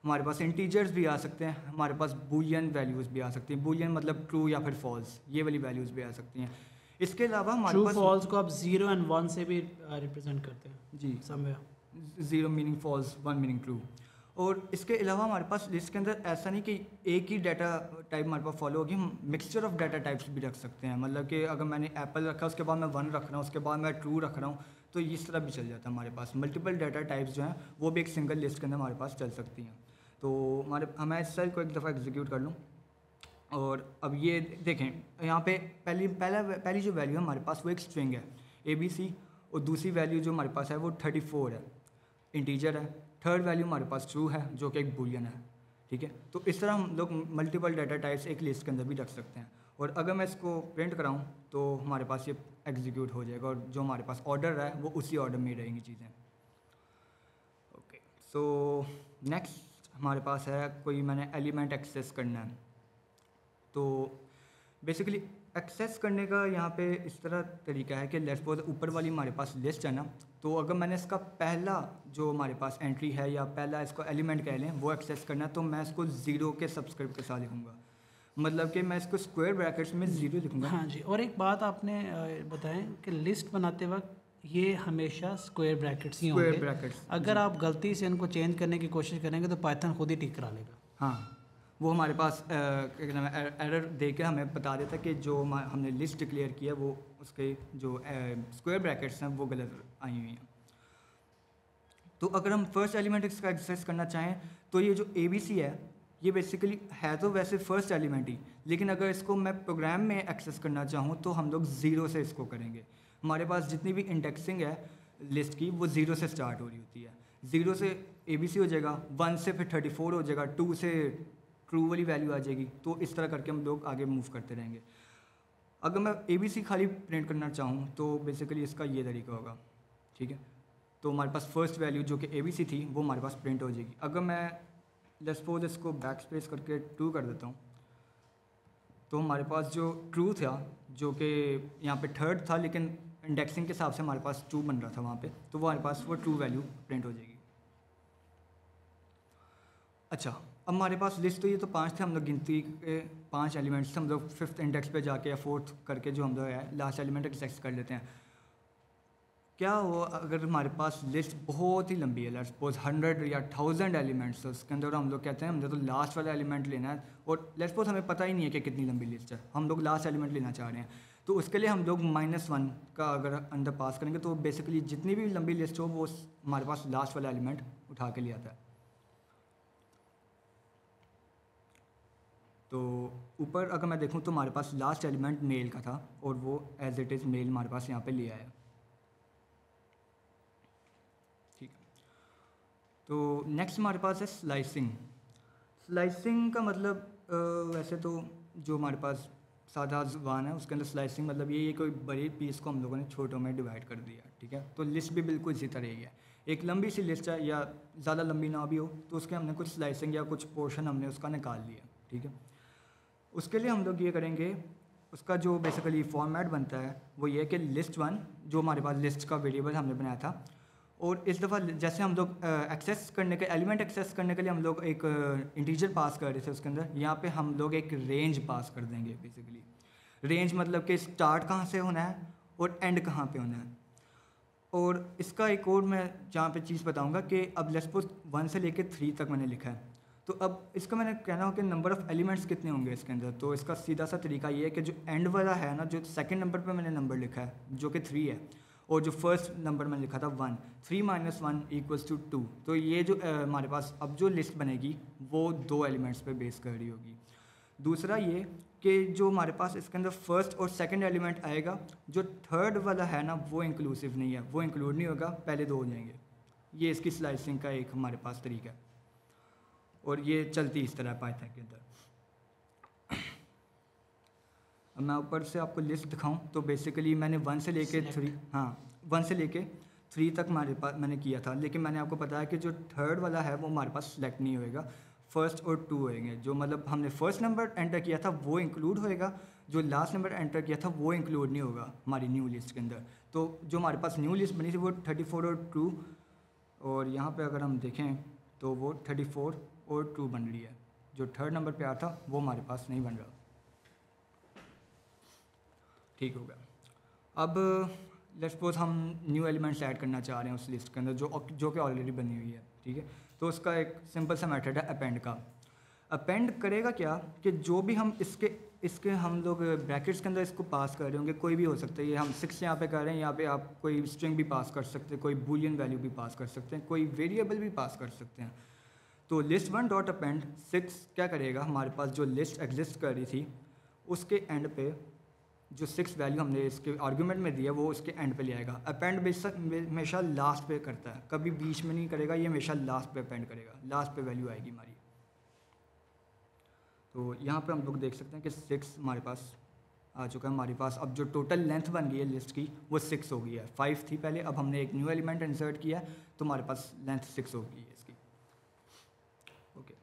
हमारे पास इंटीजर्स भी आ सकते हैं, हमारे पास बूलियन वैल्यूज़ भी आ सकती हैं। बूलियन मतलब ट्रू या फिर फॉल्स, ये वाली वैल्यूज़ भी आ सकती हैं। इसके अलावा हमारे ट्रू पास फॉल्स को आप 0 एंड 1 से भी रिप्रेजेंट करते हैं जी, somewhere. 0 meaning false, 1 meaning true. और इसके अलावा हमारे पास लिस्ट के अंदर ऐसा नहीं कि एक ही डाटा टाइप हमारे पास फॉलो होगी, हम मिक्सचर ऑफ डाटा टाइप्स भी रख सकते हैं। मतलब कि अगर मैंने एप्पल रखा उसके बाद मैं 1 रख रहा हूँ, उसके बाद मैं ट्रू रख रहा हूँ, तो इस तरह भी चल जाता है। हमारे पास मल्टीपल डाटा टाइप्स जो हैं वो भी एक सिंगल लिस्ट के अंदर हमारे पास चल सकती हैं। तो मैं इस सेल को एक दफ़ा एग्जीक्यूट कर लूँ, और अब ये देखें यहाँ पे पहली जो वैल्यू है हमारे पास वो एक स्ट्रिंग है ABC, और दूसरी वैल्यू जो हमारे पास है वो 34 है, इंटीजर है। थर्ड वैल्यू हमारे पास ट्रू है जो कि एक बूलियन है, ठीक है। तो इस तरह हम लोग मल्टीपल डाटा टाइप्स एक लिस्ट के अंदर भी रख सकते हैं। और अगर मैं इसको प्रिंट कराऊँ तो हमारे पास ये एग्जीक्यूट हो जाएगा, और जो हमारे पास ऑर्डर है वो उसी ऑर्डर में ही रहेंगी चीज़ें। ओके, सो नेक्स्ट हमारे पास है कोई मैंने एलिमेंट एक्सेस करना है। तो बेसिकली एक्सेस करने का यहाँ पे इस तरह तरीका है कि लेट्स सपोज ऊपर वाली हमारे पास लिस्ट है ना, तो अगर मैंने इसका पहला जो हमारे पास एंट्री है या पहला इसको एलिमेंट कह लें वो एक्सेस करना है, तो मैं इसको 0 के सबस्क्रिप्ट के साथ लिखूँगा। मतलब कि मैं इसको स्क्वायर ब्रैकेट्स में 0 लिखूँगा। हाँ जी, और एक बात आपने बताएं कि लिस्ट बनाते वक्त ये हमेशा स्क्वायर ब्रैकेट्स ही होंगे। स्क्वायर ब्रैकेट्स, अगर आप गलती से इनको चेंज करने की कोशिश करेंगे तो पाइथन खुद ही ठीक करा लेगा। हाँ, वो हमारे पास क्या नाम है एरर दे के हमें बता देता है कि जो हमने लिस्ट डिक्लेयर किया वो उसके जो स्क्वायर ब्रैकेट्स हैं वो गलत आई हुई हैं। तो अगर हम फर्स्ट एलिमेंट इसका एक्सेस करना चाहें तो ये जो ABC है ये बेसिकली है तो वैसे फर्स्ट एलिमेंट ही, लेकिन अगर इसको मैं प्रोग्राम में एक्सेस करना चाहूँ तो हम लोग 0 से इसको करेंगे। हमारे पास जितनी भी इंडेक्सिंग है लिस्ट की वो 0 से स्टार्ट हो रही होती है। 0 से ABC हो जाएगा, 1 से फिर 34 हो जाएगा, 2 से ट्रू वाली वैल्यू आ जाएगी। तो इस तरह करके हम लोग आगे मूव करते रहेंगे। अगर मैं ABC खाली प्रिंट करना चाहूँ तो बेसिकली इसका ये तरीका होगा, ठीक है। तो हमारे पास फर्स्ट वैल्यू जो कि ABC थी वो हमारे पास प्रिंट हो जाएगी। अगर मैं लेट्स सपोज इसको बैक स्पेस करके ट्रू कर देता हूँ तो हमारे पास जो ट्रू था जो कि यहाँ पे थर्ड था लेकिन इंडेक्सिंग के हिसाब से हमारे पास 2 बन रहा था वहाँ पे, तो वो हमारे पास वो ट्रू वैल्यू प्रिंट हो जाएगी। अच्छा, अब हमारे पास लिस्ट तो ये तो 5 थे, हम लोग गिनती के 5 एलिमेंट्स थे, हम लोग 5th इंडेक्स पे जाके या 4th करके जो हम लोग है लास्ट एलिमेंट एक्सेस कर लेते हैं। क्या हो अगर हमारे पास लिस्ट बहुत ही लंबी है, लेट्स सपोज 100 या 1000 एलिमेंट्स है, उसके अंदर हम लोग कहते हैं हमने तो लास्ट वाला एलिमेंट लेना है, और लेट्स सपोज हमें पता ही नहीं है कि कितनी लंबी लिस्ट है, हम लोग लास्ट एलिमेंट लेना चाह रहे हैं। तो उसके लिए हम लोग -1 का अगर अंदर पास करेंगे तो बेसिकली जितनी भी लंबी लिस्ट हो वो हमारे पास लास्ट वाला एलिमेंट उठा के ले आता है। तो ऊपर अगर मैं देखूँ तो हमारे पास लास्ट एलिमेंट मेल का था और वो एज इट इज़ मेल हमारे पास यहाँ पे ले आया। ठीक है, तो नेक्स्ट हमारे पास है स्लाइसिंग। स्लाइसिंग का मतलब वैसे तो जो हमारे पास सादा ज़ुबान है उसके अंदर स्लाइसिंग मतलब ये कोई बड़ी पीस को हम लोगों ने छोटों में डिवाइड कर दिया, ठीक है। तो लिस्ट भी बिल्कुल इसी तरह ही है, एक लंबी सी लिस्ट है या ज़्यादा लंबी ना भी हो तो उसके हमने कुछ स्लाइसिंग या कुछ पोर्शन हमने उसका निकाल लिया, ठीक है। उसके लिए हम लोग ये करेंगे, उसका जो बेसिकली फॉर्मेट बनता है वो ये कि list1 जो हमारे पास लिस्ट का वेरिएबल हमने बनाया था, और इस दफ़ा जैसे हम लोग एक्सेस करने के एलिमेंट एक्सेस करने के लिए हम लोग एक इंटीजर पास कर रहे थे उसके अंदर, यहाँ पे हम लोग एक रेंज पास कर देंगे। बेसिकली रेंज मतलब कि स्टार्ट कहाँ से होना है और एंड कहाँ पे होना है। और इसका एक और मैं जहाँ पे चीज़ बताऊँगा कि अब लेट्स सपोज 1 से लेके 3 तक मैंने लिखा है, तो अब इसका मैंने कहना हो कि नंबर ऑफ़ एलिमेंट्स कितने होंगे इसके अंदर। तो इसका सीधा सा तरीका ये है कि जो एंड वाला है ना, जो सेकंड नंबर पे मैंने नंबर लिखा है जो कि 3 है, और जो फर्स्ट नंबर मैंने लिखा था 1, 3 - 1 = 2। तो ये जो हमारे पास अब जो लिस्ट बनेगी वो 2 एलिमेंट्स पे बेस कर रही होगी। दूसरा ये कि जो हमारे पास इसके अंदर फर्स्ट और सेकंड एलिमेंट आएगा, जो थर्ड वाला है ना वो इंक्लूसिव नहीं है, वो इंक्लूड नहीं होगा, पहले 2 हो जाएंगे। ये इसकी स्लाइसिंग का एक हमारे पास तरीका है, और ये चलती इस तरह पाइथन के अंदर। अब मैं ऊपर से आपको लिस्ट दिखाऊं तो बेसिकली मैंने 1 से लेके 3 1 से लेके 3 तक हमारे पास मैंने किया था, लेकिन मैंने आपको बताया कि जो थर्ड वाला है वो हमारे पास सेलेक्ट नहीं होएगा, फर्स्ट और 2 होएंगे। जो मतलब हमने फर्स्ट नंबर एंटर किया था वो इंक्लूड होएगा, जो लास्ट नंबर एंटर किया था वो इंक्लूड नहीं होगा हमारी न्यू लिस्ट के अंदर। तो जो हमारे पास न्यू लिस्ट बनी थी वो 34 और 2, और यहाँ पर अगर हम देखें तो वो 34 और ट्रू बन रही है। जो थर्ड नंबर पे आया था वो हमारे पास नहीं बन रहा। ठीक हो गया। अब लेट्स सपोज हम न्यू एलिमेंट्स ऐड करना चाह रहे हैं उस लिस्ट के अंदर जो कि ऑलरेडी बनी हुई है, ठीक है। तो उसका एक सिंपल सा मेथड है अपेंड का। अपेंड करेगा क्या कि जो भी हम इसके हम लोग ब्रैकेट्स के अंदर इसको पास कर रहे होंगे, कोई भी हो सकता है, ये हम 6 यहाँ पे कर रहे हैं, यहाँ पे आप कोई स्ट्रिंग भी पास कर सकते हैं, कोई बूलियन वैल्यू भी पास कर सकते हैं, कोई वेरिएबल भी पास कर सकते हैं। तो लिस्ट 1 डॉट अपेंड 6 क्या करेगा, हमारे पास जो लिस्ट एग्जिस्ट कर रही थी उसके एंड पे जो 6 वैल्यू हमने इसके आर्गूमेंट में दिया वो उसके एंड पे ले आएगा। अपेंड बेशक हमेशा लास्ट पे करता है, कभी बीच में नहीं करेगा, ये हमेशा लास्ट पे अपेंड करेगा, लास्ट पे वैल्यू आएगी हमारी। तो यहाँ पे हम लोग देख सकते हैं कि 6 हमारे पास आ चुका है हमारे पास। अब जो टोटल लेंथ बन गई है लिस्ट की वो 6 हो गई है। 5 थी पहले, अब हमने एक न्यू एलिमेंट इंसर्ट किया तो हमारे पास लेंथ 6 हो गई है इसकी। ओके,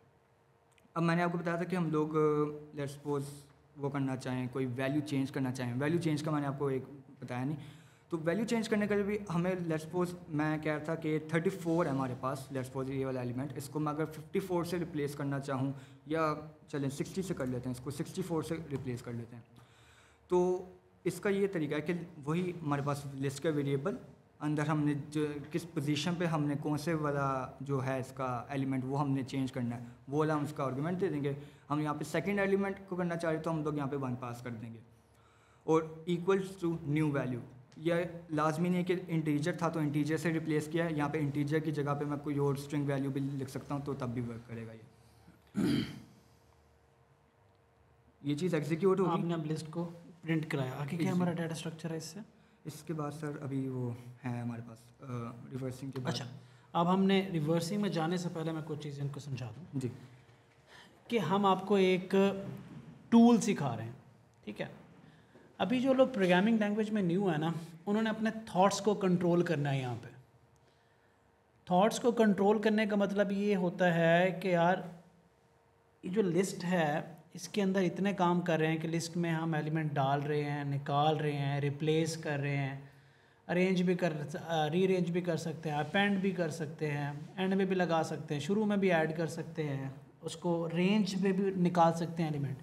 अब मैंने आपको बताया था कि हम लोग लेट्स सपोज वो करना चाहें, कोई वैल्यू चेंज करना चाहें। वैल्यू चेंज का मैंने आपको एक बताया नहीं, तो वैल्यू चेंज करने के लिए भी हमें लेट्स सपोज मैं कह रहा था कि 34 है हमारे पास, लेट्स सपोज ये वाला एलिमेंट, इसको मैं अगर 54 से रिप्लेस करना चाहूँ, या चलें 60 से कर लेते हैं, इसको 64 से रिप्लेस कर लेते हैं। तो इसका ये तरीका है कि वही हमारे पास लिस्ट का वेरिएबल अंदर हमने जो किस पोजीशन पे हमने कौन से वाला जो है इसका एलिमेंट वो हमने चेंज करना है, वो वाला हम उसका आर्गूमेंट दे देंगे। हम यहाँ पे सेकंड एलिमेंट को करना चाह रहे तो हम लोग यहाँ पे 1 पास कर देंगे, और इक्वल्स टू न्यू वैल्यू। यह लाजमी नहीं है कि इंटीजर था तो इंटीजर से रिप्लेस किया, यहाँ पे इंटीजर की जगह पे मैं कोई और स्ट्रिंग वैल्यू भी लिख सकता हूँ तो तब भी वर्क करेगा ये चीज़ एग्जीक्यूट होगी। आपने अब लिस्ट को प्रिंट कराया, आगे क्या हमारा डाटा स्ट्रक्चर है इससे? इसके बाद सर अभी वो है हमारे पास रिवर्सिंग के बाद। अच्छा, अब हमने रिवर्सिंग में जाने से पहले मैं कुछ चीज़ें इनको समझा दूँ जी, कि हम आपको एक टूल सिखा रहे हैं, ठीक है। अभी जो लोग प्रोग्रामिंग लैंग्वेज में न्यू है ना, उन्होंने अपने थॉट्स को कंट्रोल करना है। यहाँ पे थॉट्स को कंट्रोल करने का मतलब ये होता है कि यार ये जो लिस्ट है इसके अंदर इतने काम कर रहे हैं कि लिस्ट में हम एलिमेंट डाल रहे हैं, निकाल रहे हैं, रिप्लेस कर रहे हैं, अरेंज भी कर रीअरेंज भी कर सकते हैं, अपेंड भी कर सकते हैं, एंड में भी लगा सकते हैं, शुरू में भी ऐड कर सकते हैं, उसको रेंज में भी निकाल सकते हैं एलिमेंट।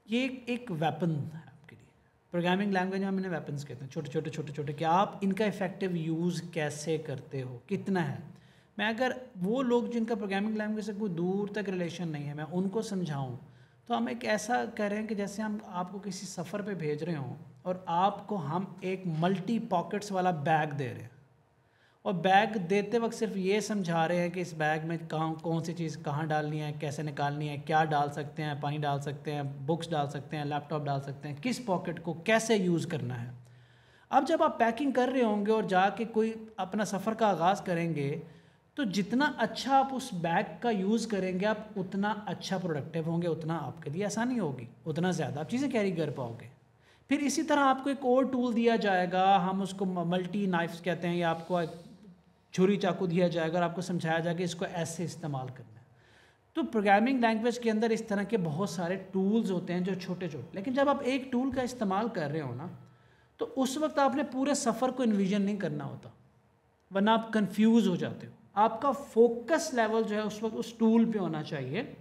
ये एक वेपन है आपके लिए। प्रोग्रामिंग लैंग्वेज में हमने वेपन्स कहते हैं, छोटे छोटे कि आप इनका इफ़ेक्टिव यूज़ कैसे करते हो, कितना है। मैं अगर वो लोग जिनका प्रोग्रामिंग लैंग्वेज से कोई दूर तक रिलेशन नहीं है, मैं उनको समझाऊँ तो हम एक ऐसा कह रहे हैं कि जैसे हम आपको किसी सफ़र पे भेज रहे हों और आपको हम एक मल्टी पॉकेट्स वाला बैग दे रहे हैं, और बैग देते वक्त सिर्फ ये समझा रहे हैं कि इस बैग में कौन सी चीज़ कहाँ डालनी है, कैसे निकालनी है, क्या डाल सकते हैं, पानी डाल सकते हैं, बुक्स डाल सकते हैं, लैपटॉप डाल सकते हैं, किस पॉकेट को कैसे यूज़ करना है। अब जब आप पैकिंग कर रहे होंगे और जाके कोई अपना सफ़र का आगाज़ करेंगे तो जितना अच्छा आप उस बैग का यूज़ करेंगे आप उतना अच्छा प्रोडक्टिव होंगे, उतना आपके लिए आसानी होगी, उतना ज़्यादा आप चीज़ें कैरी कर पाओगे। फिर इसी तरह आपको एक और टूल दिया जाएगा, हम उसको मल्टी नाइफ्स कहते हैं, या आपको छुरी चाकू दिया जाएगा और आपको समझाया जाएगा इसको ऐसे इस्तेमाल करना है। तो प्रोग्रामिंग लैंग्वेज के अंदर इस तरह के बहुत सारे टूल्स होते हैं जो छोटे छोटे, लेकिन जब आप एक टूल का इस्तेमाल कर रहे हो ना तो उस वक्त आपने पूरे सफ़र को इन्विजन नहीं करना होता, वरना आप कंफ्यूज हो जाते हो। आपका फोकस लेवल जो है उस वक्त उस टूल पे होना चाहिए।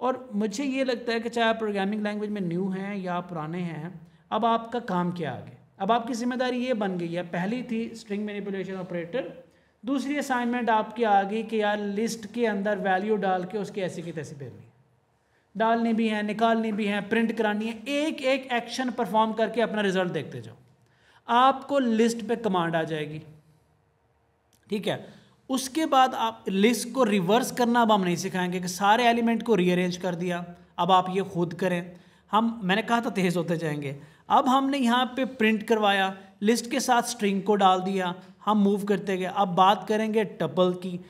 और मुझे ये लगता है कि चाहे आप प्रोग्रामिंग लैंग्वेज में न्यू हैं या पुराने हैं, अब आपका काम क्या आगे, अब आपकी जिम्मेदारी ये बन गई है। पहली थी स्ट्रिंग मैनिपुलेशन ऑपरेटर, दूसरी असाइनमेंट आपकी आ गई कि यार लिस्ट के अंदर वैल्यू डाल के उसकी ऐसी की तैसी भेजनी, डालनी भी है, निकालनी भी है, प्रिंट करानी है, एक एक एक्शन परफॉर्म करके अपना रिजल्ट देखते जाओ, आपको लिस्ट पे कमांड आ जाएगी, ठीक है। उसके बाद आप लिस्ट को रिवर्स करना अब हम नहीं सिखाएंगे कि सारे एलिमेंट को रीअरेंज कर दिया, अब आप ये खुद करें। मैंने कहा था तेज़ होते जाएंगे। अब हमने यहाँ पे प्रिंट करवाया, लिस्ट के साथ स्ट्रिंग को डाल दिया, हम मूव करते गए। अब बात करेंगे टपल की।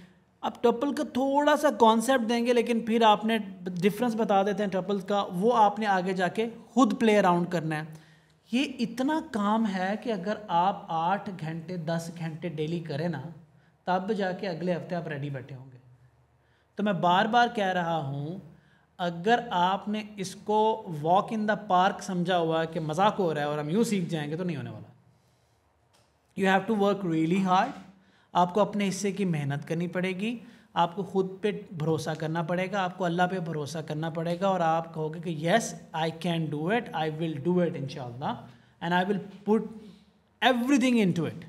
अब टपल का थोड़ा सा कॉन्सेप्ट देंगे, लेकिन फिर आपने डिफरेंस बता देते हैं टपल्स का, वो आपने आगे जाके खुद प्ले अराउंड करना है। ये इतना काम है कि अगर आप 8 घंटे 10 घंटे डेली करें ना, तब जाके अगले हफ्ते आप रेडी बैठे होंगे। तो मैं बार बार कह रहा हूँ, अगर आपने इसको वॉक इन द पार्क समझा हुआ है कि मजाक हो रहा है और हम यूँ सीख जाएंगे, तो नहीं होने वाला। You have to work really hard. आपको अपने हिस्से की मेहनत करनी पड़ेगी, आपको खुद पे भरोसा करना पड़ेगा, आपको अल्लाह पे भरोसा करना पड़ेगा और आप कहोगे कि yes I can do it, I will do it इंशाल्लाह and I will put everything into it.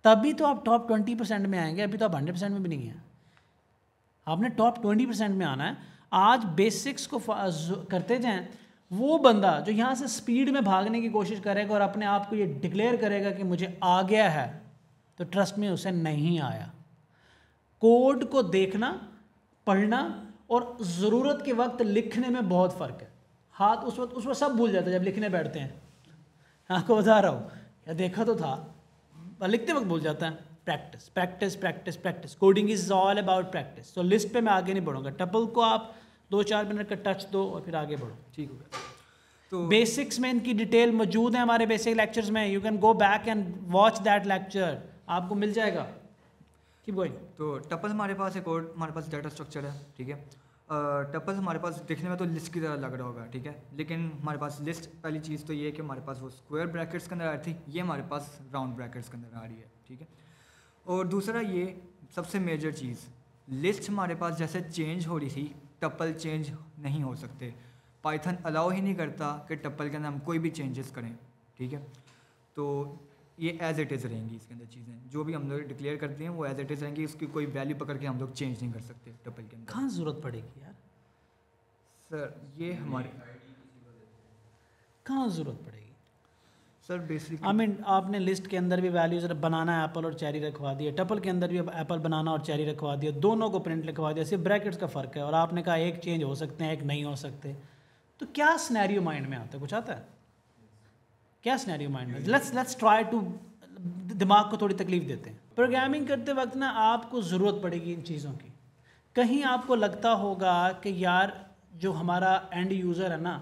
तभी तो आप टॉप 20% में आएंगे, अभी तो आप 100% में भी नहीं हैं। आपने टॉप 20% में आना है। आज बेसिक्स को करते जाएं। वो बंदा जो यहाँ से स्पीड में भागने की कोशिश करेगा और अपने आप को ये डिक्लेयर करेगा कि मुझे आ गया है, तो ट्रस्ट में उसे नहीं आया। कोड को देखना, पढ़ना और ज़रूरत के वक्त लिखने में बहुत फ़र्क है। हाथ उस वक्त सब भूल जाता है जब लिखने बैठते हैं। आपको बता रहा हूँ, या देखा तो था, पर लिखते वक्त भूल जाता है। Practice practice practice practice, coding is all about practice. तो लिस्ट पे मैं आगे नहीं बढ़ूँगा, टपल को आप 2-4 मिनट का टच दो और फिर आगे बढ़ो, ठीक हो गया। तो बेसिक्स में इनकी डिटेल मौजूद है हमारे बेसिक लेक्चर्स में, you can go back and watch that lecture, आपको मिल जाएगा। Keep going. तो टपल हमारे पास एक और हमारे पास डाटा स्ट्रक्चर है, ठीक है। टपल हमारे पास दिखने में तो लिस्ट की तरह लग रहा होगा, ठीक है, लेकिन हमारे पास लिस्ट पहली चीज़ तो ये है कि हमारे पास वो स्क्वायर ब्रैकेट्स के अंदर आ रही थी, ये हमारे पास राउंड ब्रैकेट्स के अंदर आ रही है, ठीक है। और दूसरा ये सबसे मेजर चीज़, लिस्ट हमारे पास जैसे चेंज हो रही थी, टपल चेंज नहीं हो सकते। पाइथन अलाउ ही नहीं करता कि टपल के अंदर हम कोई भी चेंजेस करें, ठीक है। तो ये एज इट इज़ रहेंगी, इसके अंदर चीज़ें जो भी हम लोग डिक्लेयर करते हैं वो एज इट इज़ रहेंगी, उसकी कोई वैल्यू पकड़ के हम लोग चेंज नहीं कर सकते टपल के अंदर। कहाँ ज़रूरत पड़ेगी यार सर ये हमारे कहाँ ज़रूरत पड़ेगी सर बेसिक आई मीन आपने लिस्ट के अंदर भी वैल्यूज़ बनाना है, एप्पल और चेरी रखवा दिया, टपल के अंदर भी एप्पल बनाना और चेरी रखवा दिया, दोनों को प्रिंट लिखवा दिया, सिर्फ ब्रैकेट्स का फ़र्क है। और आपने कहा एक चेंज हो सकते हैं, एक नहीं हो सकते। तो क्या सिनेरियो माइंड में आता है, कुछ आता है क्या सिनेरियो माइंड में? लेट्स ट्राई टू, दिमाग को थोड़ी तकलीफ देते हैं। प्रोग्रामिंग करते वक्त ना आपको ज़रूरत पड़ेगी इन चीज़ों की। कहीं आपको लगता होगा कि यार जो हमारा एंड यूज़र है ना,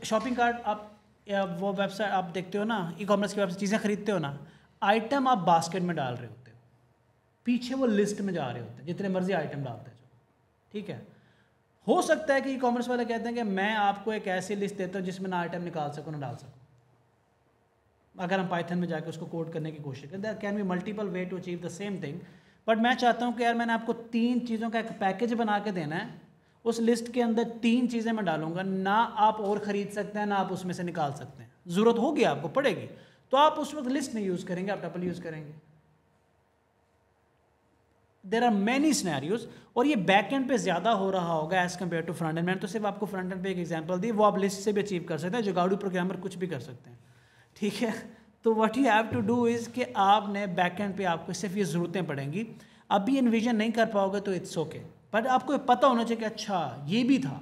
शॉपिंग कार्ट आप या वो वेबसाइट आप देखते हो ना, ई कॉमर्स की वेबसाइट चीज़ें खरीदते हो ना, आइटम आप बास्केट में डाल रहे होते हो, पीछे वो लिस्ट में जा रहे होते हैं, जितने मर्जी आइटम डालते हैं जो, ठीक है। हो सकता है कि ई कॉमर्स वाले कहते हैं कि मैं आपको एक ऐसी लिस्ट देता हूँ जिसमें ना आइटम निकाल सकूँ ना डाल सकूँ। अगर हम पाइथन में जाकर उसको कोड करने की कोशिश करें, there can be multiple way to achieve the same thing, but मैं चाहता हूँ कि यार मैंने आपको 3 चीज़ों का एक पैकेज बना के देना है, उस लिस्ट के अंदर 3 चीज़ें मैं डालूंगा, ना आप और ख़रीद सकते हैं ना आप उसमें से निकाल सकते हैं। ज़रूरत होगी आपको पड़ेगी तो आप उस वक्त लिस्ट नहीं यूज़ करेंगे, आप टपल यूज़ करेंगे। देर आर मैनी सिनेरियोज, और ये बैक एंड पे ज़्यादा हो रहा होगा as compare to front end. मैंने तो सिर्फ आपको फ्रंट एंड पे एक एग्जांपल दी, वो आप लिस्ट से भी अचीव कर सकते हैं, जुगाड़ू प्रोग्रामर कुछ भी कर सकते हैं, ठीक है। तो what you have to do is कि आपने बैक एंड पे आपको सिर्फ ये ज़रूरतें पड़ेंगी। अभी इन्विजन नहीं कर पाओगे तो इट्स ओके, बट आपको पता होना चाहिए कि अच्छा ये भी था,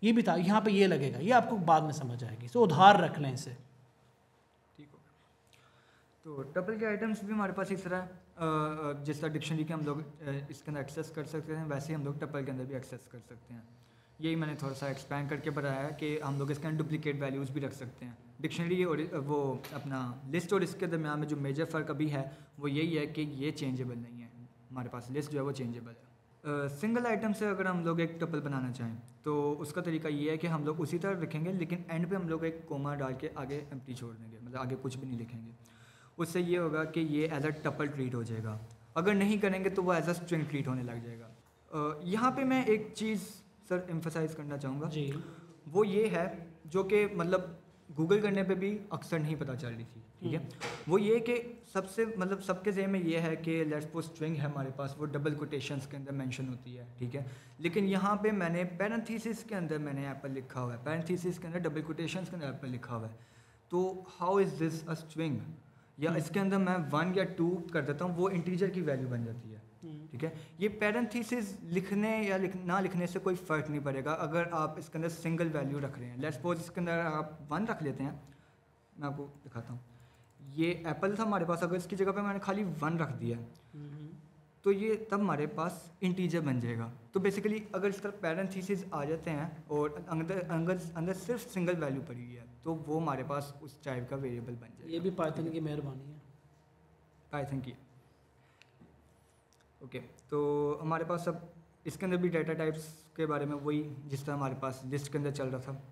ये भी था, यहाँ पे ये लगेगा, ये आपको बाद में समझ आएगी। सो उधार रख लें इसे, ठीक हो। तो टपल के आइटम्स भी हमारे पास इस तरह जिस तरह डिक्शनरी के हम लोग इसके अंदर एक्सेस कर सकते हैं, वैसे ही हम लोग टपल के अंदर भी एक्सेस कर सकते हैं। यही मैंने थोड़ा सा एक्सपैंड करके बताया है कि हम लोग इसके अंदर डुप्लीकेट वैल्यूज़ भी रख सकते हैं। डिक्शनरी और वो अपना लिस्ट और इसके दरमियान में जो मेजर फ़र्क अभी है वो यही है कि ये चेंजेबल नहीं है, हमारे पास लिस्ट जो है वो चेंजेबल है। सिंगल आइटम से अगर हम लोग एक टपल बनाना चाहें तो उसका तरीका ये है कि हम लोग उसी तरह रखेंगे, लेकिन एंड पे हम लोग एक कोमा डाल के आगे एम्प्टी छोड़ देंगे, मतलब आगे कुछ भी नहीं लिखेंगे। उससे ये होगा कि ये एज अ टपल ट्रीट हो जाएगा। अगर नहीं करेंगे तो वो एज अ स्ट्रिंग ट्रीट होने लग जाएगा। यहाँ पे मैं एक चीज़ सर एम्फसाइज़ करना चाहूँगा जी, वो ये है जो कि मतलब गूगल करने पे भी अक्सर नहीं पता चल रही थी, ठीक है। वो ये कि सबसे मतलब सबके ज़हन में ये है कि लेट्स सपोज स्ट्रिंग है हमारे पास, वो डबल कोटेशंस के अंदर मेंशन होती है, ठीक है। लेकिन यहाँ पे मैंने पैरेंथेसिस के अंदर मैंने एप्पल लिखा हुआ है, पैरेंथेसिस के अंदर डबल कोटेशंस के अंदर एप्पल लिखा हुआ है। तो how is this a string? या इसके अंदर मैं 1 या 2 कर देता हूँ, वो इंटीजर की वैल्यू बन जाती है, ठीक है। ये पैरेंथेसिस लिखने या ना लिखने से कोई फ़र्क नहीं पड़ेगा अगर आप इसके अंदर सिंगल वैल्यू रख रहे हैं। लेट्स सपोज इसके अंदर आप 1 रख लेते हैं, मैं आपको दिखाता हूँ। ये एप्पल था हमारे पास, अगर इसकी जगह पे मैंने खाली 1 रख दिया तो ये तब हमारे पास इंटीजर बन जाएगा। तो बेसिकली अगर इस तरह पैरेंथेसिस आ जाते हैं और अंदर सिर्फ सिंगल वैल्यू पड़ी हुई है तो वो हमारे पास उस टाइप का वेरिएबल बन जाएगा। ये भी पाइथन की मेहरबानी है, पाइथन की। ओके, तो हमारे पास अब इसके अंदर भी डाटा टाइप्स के बारे में वही जिस तरह हमारे पास लिस्ट के अंदर चल रहा था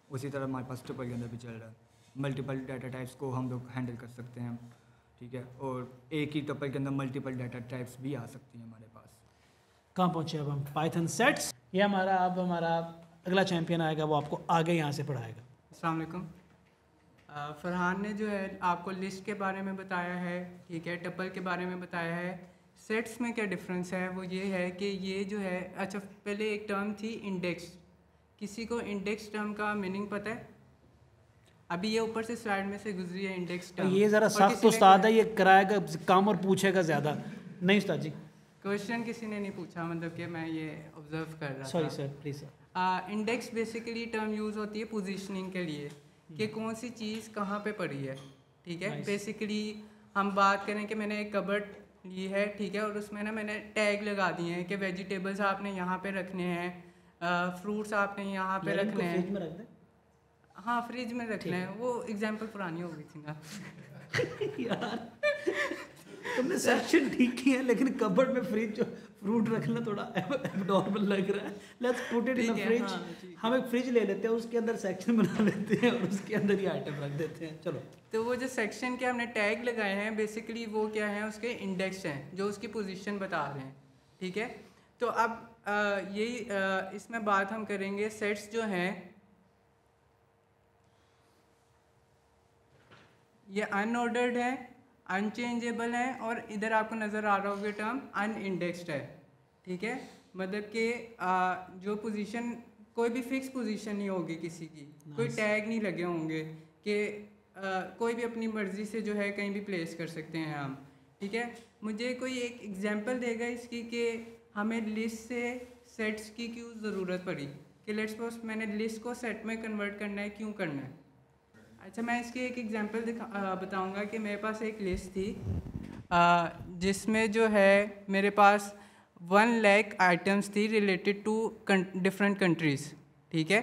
उसी तरह हमारे पास टपल के अंदर भी चल रहा है। मल्टीपल डाटा टाइप्स को हम लोग हैंडल कर सकते हैं, ठीक है। और एक ही टपल के अंदर मल्टीपल डाटा टाइप्स भी आ सकती हैं हमारे पास। कहाँ पहुँचे अब हम? Python sets. ये हमारा अगला चैम्पियन आएगा, वो आपको आगे यहाँ से पढ़ाएगा। अस्सलाम वालेकुम। फरहान ने जो है आपको लिस्ट के बारे में बताया है, ठीक है, टपल के बारे में बताया है। सेट्स में क्या डिफरेंस है वो ये है कि ये जो है, अच्छा पहले एक टर्म थी इंडेक्स। किसी को इंडेक्स टर्म का मीनिंग पता है? अभी ये ऊपर से स्लाइड में से गुजरी है इंडेक्स टर्म। ये ज़रा सख्त उस्ताद है, ये कराएगा काम और पूछेगा ज़्यादा। नहीं उस्ताद जी, क्वेश्चन किसी ने नहीं पूछा, मतलब कि मैं ये ऑब्जर्व कर रहा था। Sorry sir, please sir. Index basically term use होती है पोजीशनिंग के लिए कि कौन सी चीज़ कहाँ पे पड़ी है, ठीक है। बेसिकली हम बात करें कि मैंने एक कबर्ड ली है, ठीक है, और उसमें ना मैंने टैग लगा दिए हैं कि वेजिटेबल्स आपने यहाँ पे रखने हैं, फ्रूट्स आपने यहाँ पे रखने हैं। फ्रिज में रख दे। हाँ फ्रिज में रखना है। वो एग्जांपल पुरानी हो गई थी ना यार तुमने सेक्शन ठीक किया, लेकिन कबर्ड में फ्रिज फ्रूट रखना थोड़ा एबनॉर्मल लग रहा है। Let's put it in a fridge. हम एक फ्रिज ले लेते हैं, उसके अंदर सेक्शन बना लेते हैं और उसके अंदर ये आइटम रख देते हैं। चलो, तो वो जो सेक्शन के हमने टैग लगाए हैं बेसिकली वो क्या है, उसके इंडेक्स हैं जो उसकी पोजीशन बता रहे हैं, ठीक है। तो अब यही इसमें बात हम करेंगे सेट्स जो हैं ये अनऑर्डर्ड है, अनचेंजेबल है, और इधर आपको नज़र आ रहा होगा टर्म अनइंडेक्स्ड है, ठीक है। मतलब कि जो पोजीशन कोई भी फिक्स पोजीशन नहीं होगी किसी की, कोई टैग नहीं लगे होंगे कि कोई भी अपनी मर्ज़ी से जो है कहीं भी प्लेस कर सकते हैं हम, ठीक है। मुझे कोई एक एग्जांपल देगा इसकी कि हमें लिस्ट से सेट्स की क्यों ज़रूरत पड़ी, कि लेट्स सपोज मैंने लिस्ट को सेट में कन्वर्ट करना है, क्यों करना है। अच्छा मैं इसकी एक एग्जांपल बताऊंगा कि मेरे पास एक लिस्ट थी जिसमें जो है मेरे पास 1 लाख आइटम्स थी रिलेटेड टू डिफरेंट कंट्रीज़, ठीक है।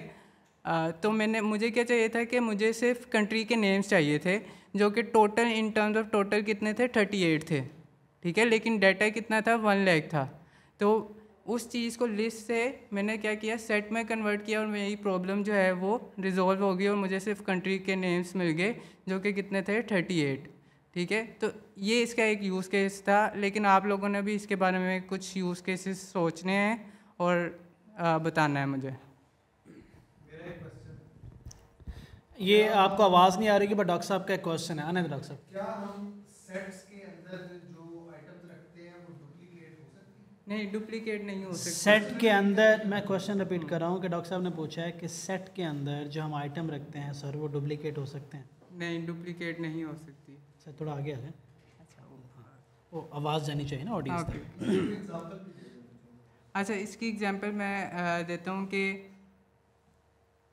तो मुझे क्या चाहिए था कि मुझे सिर्फ कंट्री के नेम्स चाहिए थे, जो कि total in terms of total कितने थे, 38 थे, ठीक है। लेकिन डाटा कितना था, 1 लाख था। तो उस चीज़ को लिस्ट से मैंने क्या किया, सेट में कन्वर्ट किया, और मेरी प्रॉब्लम जो है वो रिजॉल्व हो गई और मुझे सिर्फ कंट्री के नेम्स मिल गए जो कि कितने थे, 38, ठीक है। तो ये इसका एक यूज़ केस था, लेकिन आप लोगों ने भी इसके बारे में कुछ यूज़ केसेस सोचने हैं और बताना है मुझे। ये आपको आवाज़ नहीं आ रही कि बट डॉक्टर साहब का एक क्वेश्चन है। आने दो डॉक्टर साहब। क्या हम सेट्स के अंदर जो आइटम्स रखते हैं वो डुप्लीकेट हो सकती है? नहीं, डुप्लीकेट नहीं हो सकती। सेट के अंदर, मैं क्वेश्चन रिपीट कर रहा हूँ कि डॉक्टर साहब ने पूछा है कि सेट के अंदर जो हम आइटम रखते हैं सर, वो डुप्लीकेट हो सकते हैं? नहीं, डुप्लीकेट नहीं हो सकती। सर थोड़ा आगे आ जाए। वो आवाज़ जानी चाहिए ना ऑडियंस तक। अच्छा इसकी एग्जांपल मैं देता हूँ कि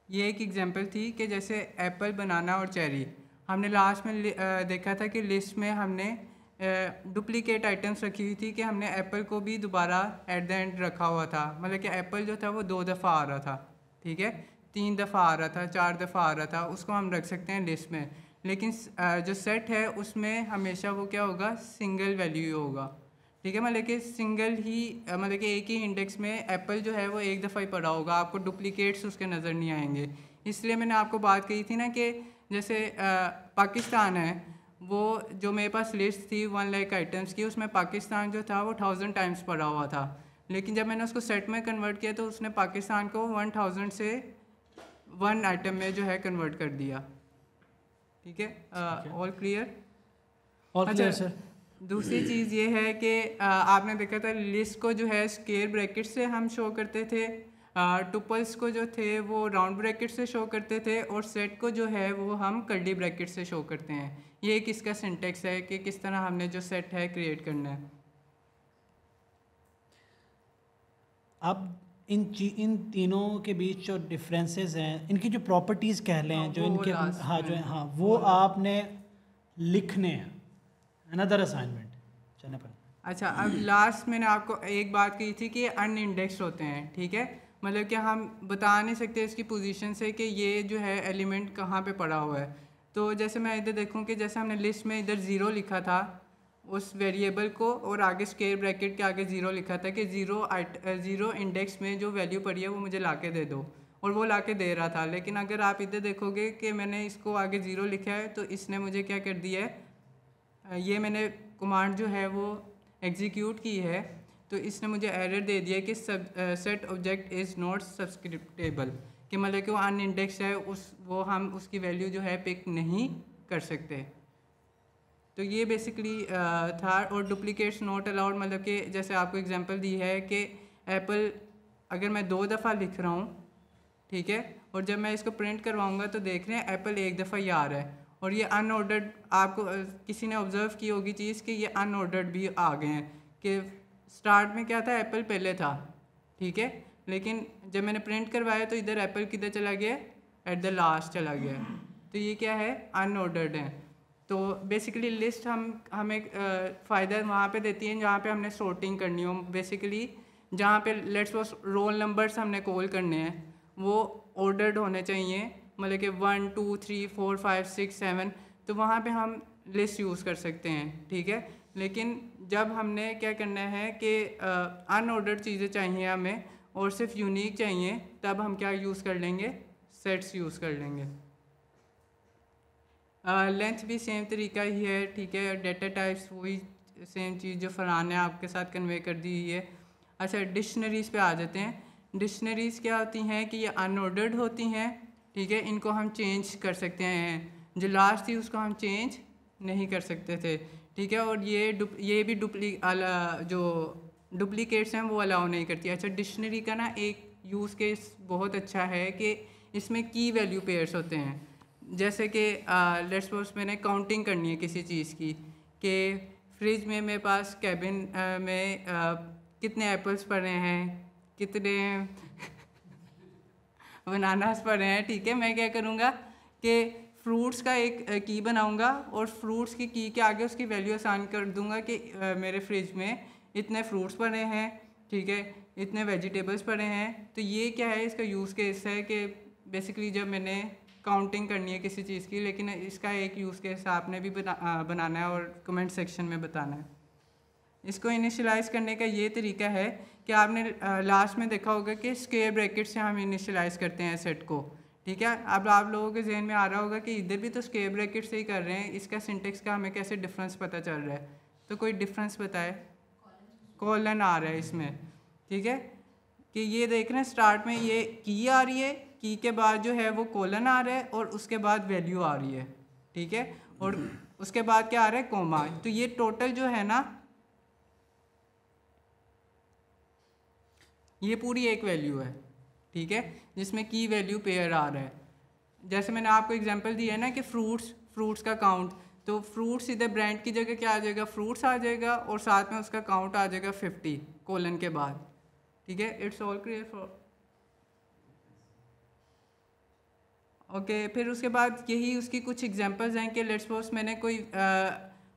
ये एक एग्जांपल थी कि जैसे एप्पल, बनाना और चेरी, हमने लास्ट में देखा था कि लिस्ट में हमने डुप्लीकेट आइटम्स रखी हुई थी कि हमने एप्पल को भी दोबारा एट द एंड रखा हुआ था। मतलब कि एप्पल जो था वो 2 दफ़ा आ रहा था, ठीक है, 3 दफ़ा आ रहा था, 4 दफ़ा आ रहा था, उसको हम रख सकते हैं लिस्ट में। लेकिन जो सेट है उसमें हमेशा वो क्या होगा, सिंगल वैल्यू होगा, ठीक है। मतलब कि सिंगल ही, मतलब कि एक ही इंडेक्स में एप्पल जो है वो एक दफ़ा ही पड़ा होगा, आपको डुप्लीकेट्स उसके नज़र नहीं आएंगे। इसलिए मैंने आपको बात कही थी ना कि जैसे पाकिस्तान है, वो जो मेरे पास लिस्ट थी 1 लाख आइटम्स की, उसमें पाकिस्तान जो था वो 1000 टाइम्स पड़ा हुआ था। लेकिन जब मैंने उसको सेट में कन्वर्ट किया तो उसने पाकिस्तान को 1000 से 1 आइटम में जो है कन्वर्ट कर दिया, ठीक है। All clear? और क्लियर सर। दूसरी चीज़ ये है कि आपने देखा था लिस्ट को जो है स्क्वायर ब्रैकेट से हम शो करते थे, टुपल्स को जो थे वो राउंड ब्रैकेट से शो करते थे, और सेट को जो है वो हम कर्ली ब्रैकेट से शो करते हैं। ये किसका सिंटेक्स है कि किस तरह हमने जो सेट है क्रिएट करना है। अब इन तीनों के बीच जो डिफरेंसेस हैं, इनकी जो प्रॉपर्टीज़ कह लें, जो इनके हाँ वो आपने लिखने हैं, अनदर असाइनमेंट चलने पर। अच्छा अब लास्ट मैंने आपको एक बात कही थी कि अनइंडेक्स्ड होते हैं, ठीक है। मतलब कि हम बता नहीं सकते इसकी पोजीशन से कि ये जो है एलिमेंट कहाँ पे पड़ा हुआ है। तो जैसे मैं इधर देखूँ कि जैसे हमने लिस्ट में इधर 0 लिखा था उस वेरिएबल को, और आगे स्क्वायर ब्रैकेट के आगे 0 लिखा था कि 0 इंडेक्स में जो वैल्यू पड़ी है वो मुझे ला के दे दो, और वो ला के दे रहा था। लेकिन अगर आप इधर देखोगे कि मैंने इसको आगे 0 लिखा है तो इसने मुझे क्या कर दिया है, ये मैंने कमांड जो है वो एग्जीक्यूट की है तो इसने मुझे एरर दे दिया कि सेट ऑब्जेक्ट इज़ नॉट सब्सक्रिप्टेबल, कि मतलब कि वो अनइंडेक्स है, वो हम उसकी वैल्यू जो है पिक नहीं कर सकते। तो ये बेसिकली था। और डुप्लीकेट्स नॉट अलाउड, मतलब कि जैसे आपको एग्जांपल दी है कि एप्पल अगर मैं 2 दफ़ा लिख रहा हूँ, ठीक है, और जब मैं इसको प्रिंट करवाऊँगा तो देख रहे हैं एप्पल 1 दफ़ा ही आ रहा है, और ये अनऑर्डर्ड, आपको किसी ने ऑब्ज़र्व की होगी चीज़ कि ये अनऑर्डर्ड भी आ गए हैं, कि स्टार्ट में क्या था, एप्पल पहले था, ठीक है, लेकिन जब मैंने प्रिंट करवाया तो इधर एप्पल किधर चला गया, एट द लास्ट चला गया। तो ये क्या है, अनऑर्डर्ड है। तो बेसिकली लिस्ट हमें फ़ायदा वहाँ पे देती है जहाँ पे हमने सॉर्टिंग करनी हो। बेसिकली जहाँ पे लेट्स सपोज रोल नंबर्स हमने कॉल करने हैं वो ऑर्डर्ड होने चाहिए, मतलब कि 1 2 3 4 5 6 7, तो वहाँ पे हम लिस्ट यूज़ कर सकते हैं, ठीक है। लेकिन जब हमने क्या करना है कि अनऑर्डर्ड चीज़ें चाहिए हमें और सिर्फ यूनिक चाहिए, तब हम क्या यूज़ कर लेंगे, सेट्स यूज़ कर लेंगे। लेंथ भी सेम तरीका ही है, ठीक है। डेटा टाइप्स वही सेम चीज़ जो फरहान ने आपके साथ कन्वे कर दी है। अच्छा, डिक्शनरीज़ पे आ जाते हैं। डिक्शनरीज़ क्या होती हैं कि ये अनऑर्डर्ड होती हैं, ठीक है, इनको हम चेंज कर सकते हैं, जो लास्ट थी उसको हम चेंज नहीं कर सकते थे, ठीक है। और ये भी जो डुप्लीकेट्स हैं वो अलाउ नहीं करती। अच्छा, डिक्शनरी का ना एक यूज़ केस बहुत अच्छा है कि इसमें की वैल्यू पेयर्स होते हैं। जैसे कि लेट्स सपोज मैंने काउंटिंग करनी है किसी चीज़ की, कि फ्रिज में मेरे पास कैबिन में कितने एप्पल्स पड़े हैं, कितने बनानास पड़े हैं, ठीक है। मैं क्या करूँगा कि फ्रूट्स का एक की बनाऊँगा और फ्रूट्स की के आगे उसकी वैल्यू असाइन कर दूँगा कि मेरे फ्रिज में इतने फ्रूट्स पड़े हैं, ठीक है, इतने वेजिटेबल्स पड़े हैं। तो ये क्या है, इसका यूज़ केस है कि बेसिकली जब मैंने काउंटिंग करनी है किसी चीज़ की, लेकिन इसका एक यूज़ केस आपने भी बनाना है और कमेंट सेक्शन में बताना है। इसको इनिशियलाइज़ करने का ये तरीका है कि आपने लास्ट में देखा होगा कि स्क्वायर ब्रैकेट से हम इनिशियलाइज़ करते हैं सेट को, ठीक है। अब आप लोगों के जहन में आ रहा होगा कि इधर भी तो स्क्वायर ब्रैकेट से ही कर रहे हैं, इसका सिंटेक्स का हमें कैसे डिफरेंस पता चल रहा है। तो कोई डिफरेंस बताए, कॉलन आ रहा है इसमें, ठीक है, कि ये देख रहे हैं स्टार्ट में ये की आ रही है, की के बाद जो है वो कॉलन आ रहा है और उसके बाद वैल्यू आ रही है, ठीक है, और उसके बाद क्या आ रहा है, कोमा। तो ये टोटल जो है ना, ये पूरी एक वैल्यू है, ठीक है, जिसमें की वैल्यू पेयर आ रहा है। जैसे मैंने आपको एग्जांपल दिया है ना कि फ्रूट्स का काउंट, तो फ्रूट्स इधर ब्रांड की जगह क्या आ जाएगा, फ्रूट्स आ जाएगा और साथ में उसका काउंट आ जाएगा 50 कोलन के बाद, ठीक है। It's all clear for okay. फिर उसके बाद यही उसकी कुछ एग्जांपल्स हैं कि लेट्स सपोज मैंने कोई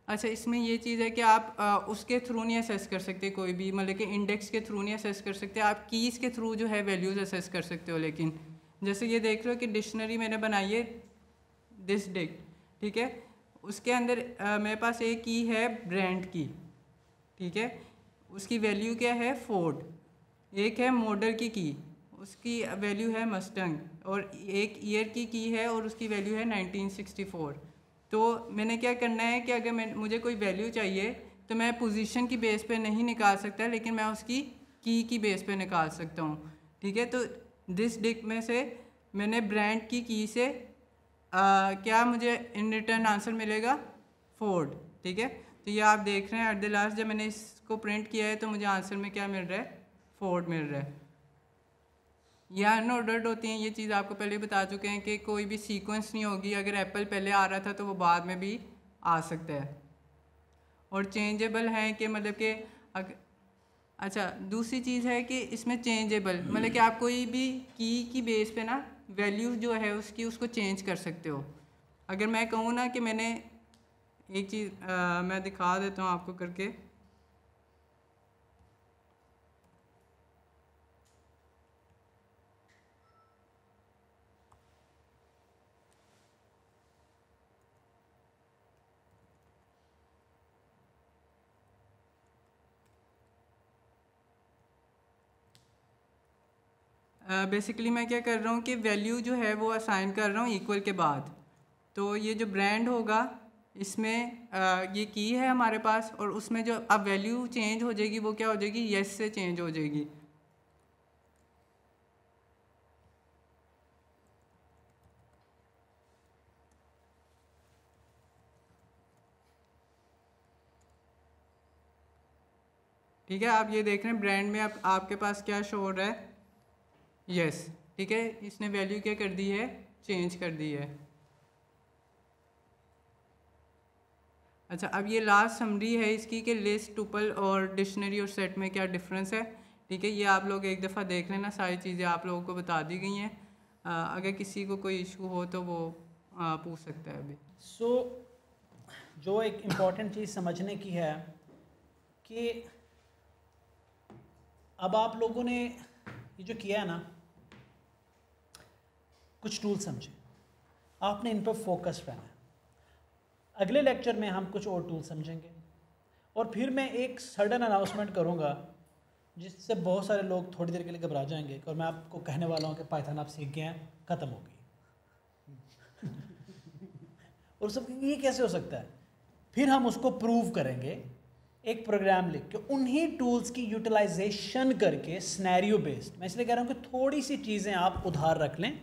अच्छा, इसमें ये चीज़ है कि आप उसके थ्रू नहीं असेस कर सकते कोई भी, मतलब कि इंडेक्स के थ्रू नहीं असेस कर सकते, आप कीज़ के थ्रू जो है वैल्यूज़ असेस कर सकते हो। लेकिन जैसे ये देख रहे हो कि डिक्शनरी मैंने बनाई है दिस डिक्ट, ठीक है, उसके अंदर मेरे पास एक की है ब्रांड की, ठीक है, उसकी वैल्यू क्या है, फोर्ड। एक है मॉडल की उसकी वैल्यू है मस्टंग, और एक ईयर की है और उसकी वैल्यू है 1964। तो मैंने क्या करना है कि अगर मुझे कोई वैल्यू चाहिए तो मैं पोजीशन की बेस पे नहीं निकाल सकता, लेकिन मैं उसकी की बेस पे निकाल सकता हूँ, ठीक है। तो दिस डिक्ट में से मैंने ब्रांड की से क्या मुझे इन रिटर्न आंसर मिलेगा, फोर्ड, ठीक है। तो ये आप देख रहे हैं एट द लास्ट जब मैंने इसको प्रिंट किया है तो मुझे आंसर में क्या मिल रहा है, फोर्ड मिल रहा है। ये अनऑर्डर्ड होती हैं, ये चीज़ आपको पहले बता चुके हैं कि कोई भी सीक्वेंस नहीं होगी, अगर एप्पल पहले आ रहा था तो वो बाद में भी आ सकता है। और चेंजेबल हैं कि मतलब कि अच्छा, दूसरी चीज़ है कि इसमें चेंजेबल मतलब कि आप कोई भी की बेस पे ना वैल्यू जो है उसको चेंज कर सकते हो। अगर मैं कहूँ ना कि मैंने एक चीज़ मैं दिखा देता हूँ आपको करके, बेसिकली मैं क्या कर रहा हूँ कि वैल्यू जो है वो असाइन कर रहा हूँ इक्वल के बाद। तो ये जो ब्रांड होगा इसमें ये की है हमारे पास, और उसमें जो अब वैल्यू चेंज हो जाएगी वो क्या हो जाएगी, येस से चेंज हो जाएगी। ठीक है, आप ये देख रहे हैं ब्रांड में अब आपके पास क्या शो हो रहा है, यस। ठीक है, इसने वैल्यू क्या कर दी है, चेंज कर दी है। अच्छा, अब ये लास्ट समरी है इसकी कि लिस्ट, टुपल और डिक्शनरी और सेट में क्या डिफरेंस है। ठीक है, ये आप लोग एक दफ़ा देख लेना, सारी चीज़ें आप लोगों को बता दी गई हैं। अगर किसी को कोई इशू हो तो वो पूछ सकता है अभी। जो एक इम्पॉर्टेंट चीज़ समझने की है कि अब आप लोगों ने ये जो किया है ना, कुछ टूल समझे, आपने इन पर फोकस रहना है। अगले लेक्चर में हम कुछ और टूल समझेंगे और फिर मैं एक सडन अनाउंसमेंट करूंगा जिससे बहुत सारे लोग थोड़ी देर के लिए घबरा जाएंगे और मैं आपको कहने वाला हूँ कि पाइथन आप सीख गए हैं, ख़त्म हो गई। और सब ये कैसे हो सकता है? फिर हम उसको प्रूव करेंगे एक प्रोग्राम लिख के, उन्हीं टूल्स की यूटिलाइजेशन करके, सिनेरियो बेस्ड। मैं इसलिए कह रहा हूँ कि थोड़ी सी चीज़ें आप उधार रख लें,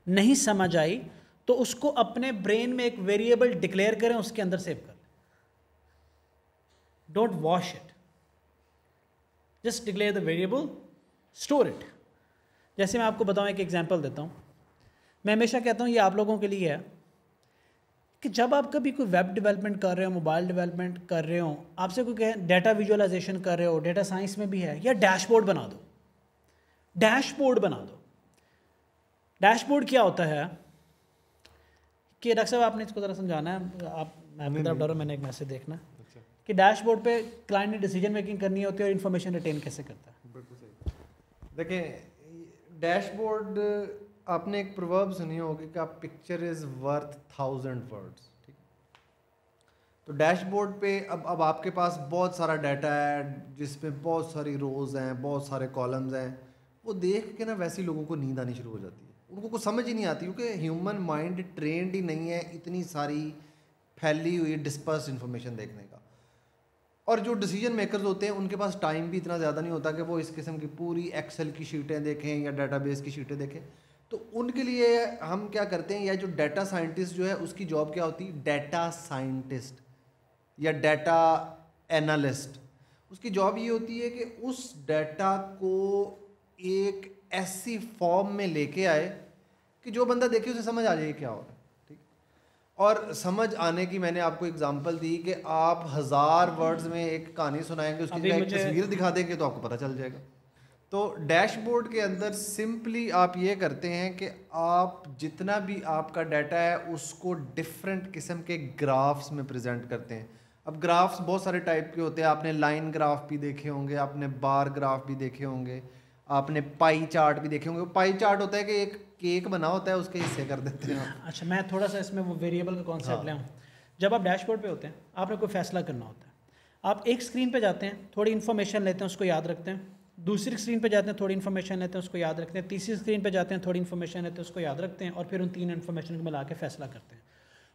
नहीं समझ आई तो उसको अपने ब्रेन में एक वेरिएबल डिक्लेयर करें, उसके अंदर सेव कर लें। Don't wash it, just declare the variable, store it. जैसे मैं आपको बताऊं, एक एग्जांपल देता हूं। मैं हमेशा कहता हूं, ये आप लोगों के लिए है कि जब आप कभी कोई वेब डेवलपमेंट कर रहे हो, मोबाइल डेवलपमेंट कर रहे हो, आपसे कोई कहे डाटा विजुअलाइजेशन कर रहे हो, डेटा साइंस में भी है, या डैशबोर्ड बना दो, डैशबोर्ड बना दो। डैशबोर्ड क्या होता है कि डॉक्टर साहब आपने इसको ज़रा समझाना है, आप मैं तरफ डरो, मैंने एक मैसेज देखना है कि डैशबोर्ड पे क्लाइंट ने डिसीजन मेकिंग करनी होती है और इन्फॉर्मेशन रिटेन कैसे करता है। बिल्कुल सही। देखें, डैशबोर्ड, आपने एक प्रोवर्ब सुनी होगी कि आप पिक्चर इज़ वर्थ 1000 वर्ड्स। ठीक, तो डैशबोर्ड पे अब आपके पास बहुत सारा डाटा है जिसमें बहुत सारी रोज़ हैं, बहुत सारे कॉलम्स हैं। वो देख के ना वैसे ही लोगों को नींद आनी शुरू हो जाती है, उनको कुछ समझ ही नहीं आती, क्योंकि ह्यूमन माइंड ट्रेंड ही नहीं है इतनी सारी फैली हुई डिस्पर्स इन्फॉर्मेशन देखने का। और जो डिसीजन मेकर्स होते हैं उनके पास टाइम भी इतना ज़्यादा नहीं होता कि वो इस किस्म की पूरी एक्सेल की शीटें देखें या डाटाबेस की शीटें देखें। तो उनके लिए हम क्या करते हैं, या जो डाटा साइंटिस्ट जो है उसकी जॉब क्या होती है, डाटा साइंटिस्ट या डाटा एनालिस्ट, उसकी जॉब ये होती है कि उस डाटा को एक ऐसी फॉर्म में लेके आए कि जो बंदा देखे उसे समझ आ जाए क्या हो रहा है। ठीक, और समझ आने की मैंने आपको एग्जांपल दी कि आप 1000 वर्ड्स में एक कहानी सुनाएंगे, उसकी एक तस्वीर दिखा देंगे तो आपको पता चल जाएगा। तो डैशबोर्ड के अंदर सिंपली आप ये करते हैं कि आप जितना भी आपका डाटा है उसको डिफरेंट किस्म के ग्राफ्स में प्रेजेंट करते हैं। अब ग्राफ्स बहुत सारे टाइप के होते हैं, आपने लाइन ग्राफ भी देखे होंगे, आपने बार ग्राफ भी देखे होंगे, आपने पाई चार्ट भी देखे होंगे। पाई चार्ट होता है कि एक केक बना होता है, उसके हिस्से कर देते हैं। अच्छा, मैं थोड़ा सा इसमें वो वेरिएबल का कॉन्सेप्ट ले आऊँ। जब आप डैशबोर्ड पे होते हैं, आपने कोई फैसला करना होता है, आप एक स्क्रीन पे जाते हैं, थोड़ी इन्फॉर्मेशन लेते हैं, उसको याद रखते हैं, दूसरी स्क्रीन पे जाते हैं, थोड़ी इन्फॉर्मेशन लेते हैं, उसको याद रखते हैं, तीसरी स्क्रीन पे जाते हैं, थोड़ी इन्फॉर्मेशन लेते हैं, उसको याद रखते हैं, और फिर उन 3 इन्फॉर्मेशन को मिला के फैसला करते हैं।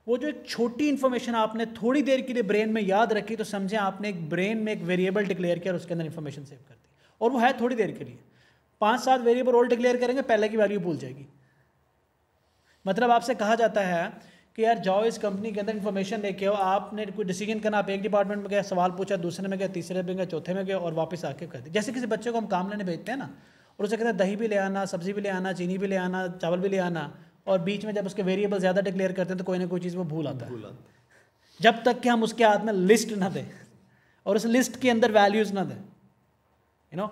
वो जो एक छोटी इन्फॉर्मेशन आपने थोड़ी देर के लिए ब्रेन में याद रखी, तो समझें आपने एक ब्रेन में एक वेरिएबल डिक्लेयर किया और उसके अंदर इन्फॉर्मेशन सेव कर दी, और वो है थोड़ी देर के लिए। 5-7 वेरिएबल और डिक्लेयर करेंगे, पहले की वैल्यू भूल जाएगी। मतलब आपसे कहा जाता है कि यार जाओ इस कंपनी के अंदर इन्फॉर्मेशन लेके आओ, आपने कोई डिसीजन करना, आप एक डिपार्टमेंट में गए, सवाल पूछा, दूसरे में गए, तीसरे में गए, चौथे में गए, और वापस आके कर दी। जैसे किसी बच्चे को हम काम लेने भेजते हैं ना, और उसे कहते हैं दही भी ले आना, सब्जी भी ले आना, चीनी भी ले आना, चावल भी ले आना, और बीच में जब उसके वेरिएबल ज़्यादा डिक्लेयर करते हैं तो कोई ना कोई चीज़ वो भूल आता है, जब तक कि हम उसके हाथ में लिस्ट ना दें और उस लिस्ट के अंदर वैल्यूज़ ना दें, यू नो।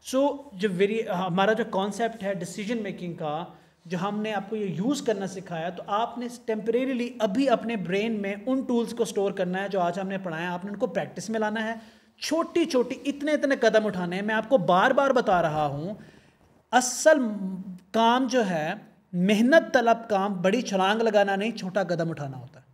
सो जो हमारा जो कॉन्सेप्ट है डिसीजन मेकिंग का, जो हमने आपको ये यूज़ करना सिखाया, तो आपने टेम्परेरीली अभी अपने ब्रेन में उन टूल्स को स्टोर करना है जो आज हमने पढ़ाया। आपने उनको प्रैक्टिस में लाना है, छोटी छोटी इतने इतने कदम उठाने हैं। मैं आपको बार बार बता रहा हूँ, असल काम जो है मेहनत तलब काम, बड़ी छलांग लगाना नहीं, छोटा कदम उठाना होता है।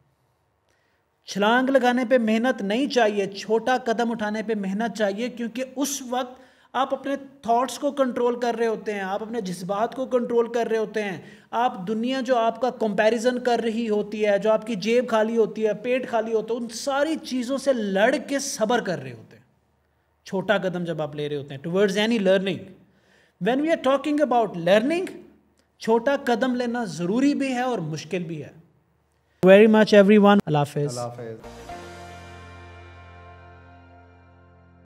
छलांग लगाने पे मेहनत नहीं चाहिए, छोटा कदम उठाने पे मेहनत चाहिए, क्योंकि उस वक्त आप अपने थॉट्स को कंट्रोल कर रहे होते हैं, आप अपने जज्बात को कंट्रोल कर रहे होते हैं, आप दुनिया जो आपका कंपैरिजन कर रही होती है, जो आपकी जेब खाली होती है, पेट खाली होता है, उन सारी चीज़ों से लड़ के सब्र कर रहे होते हैं। छोटा कदम जब आप ले रहे होते हैं towards any learning, when we are talking about learning, छोटा कदम लेना ज़रूरी भी है और मुश्किल भी है। वेरी मच एवरीवन, अल्लाह हाफिज़। अल्लाह हाफिज़।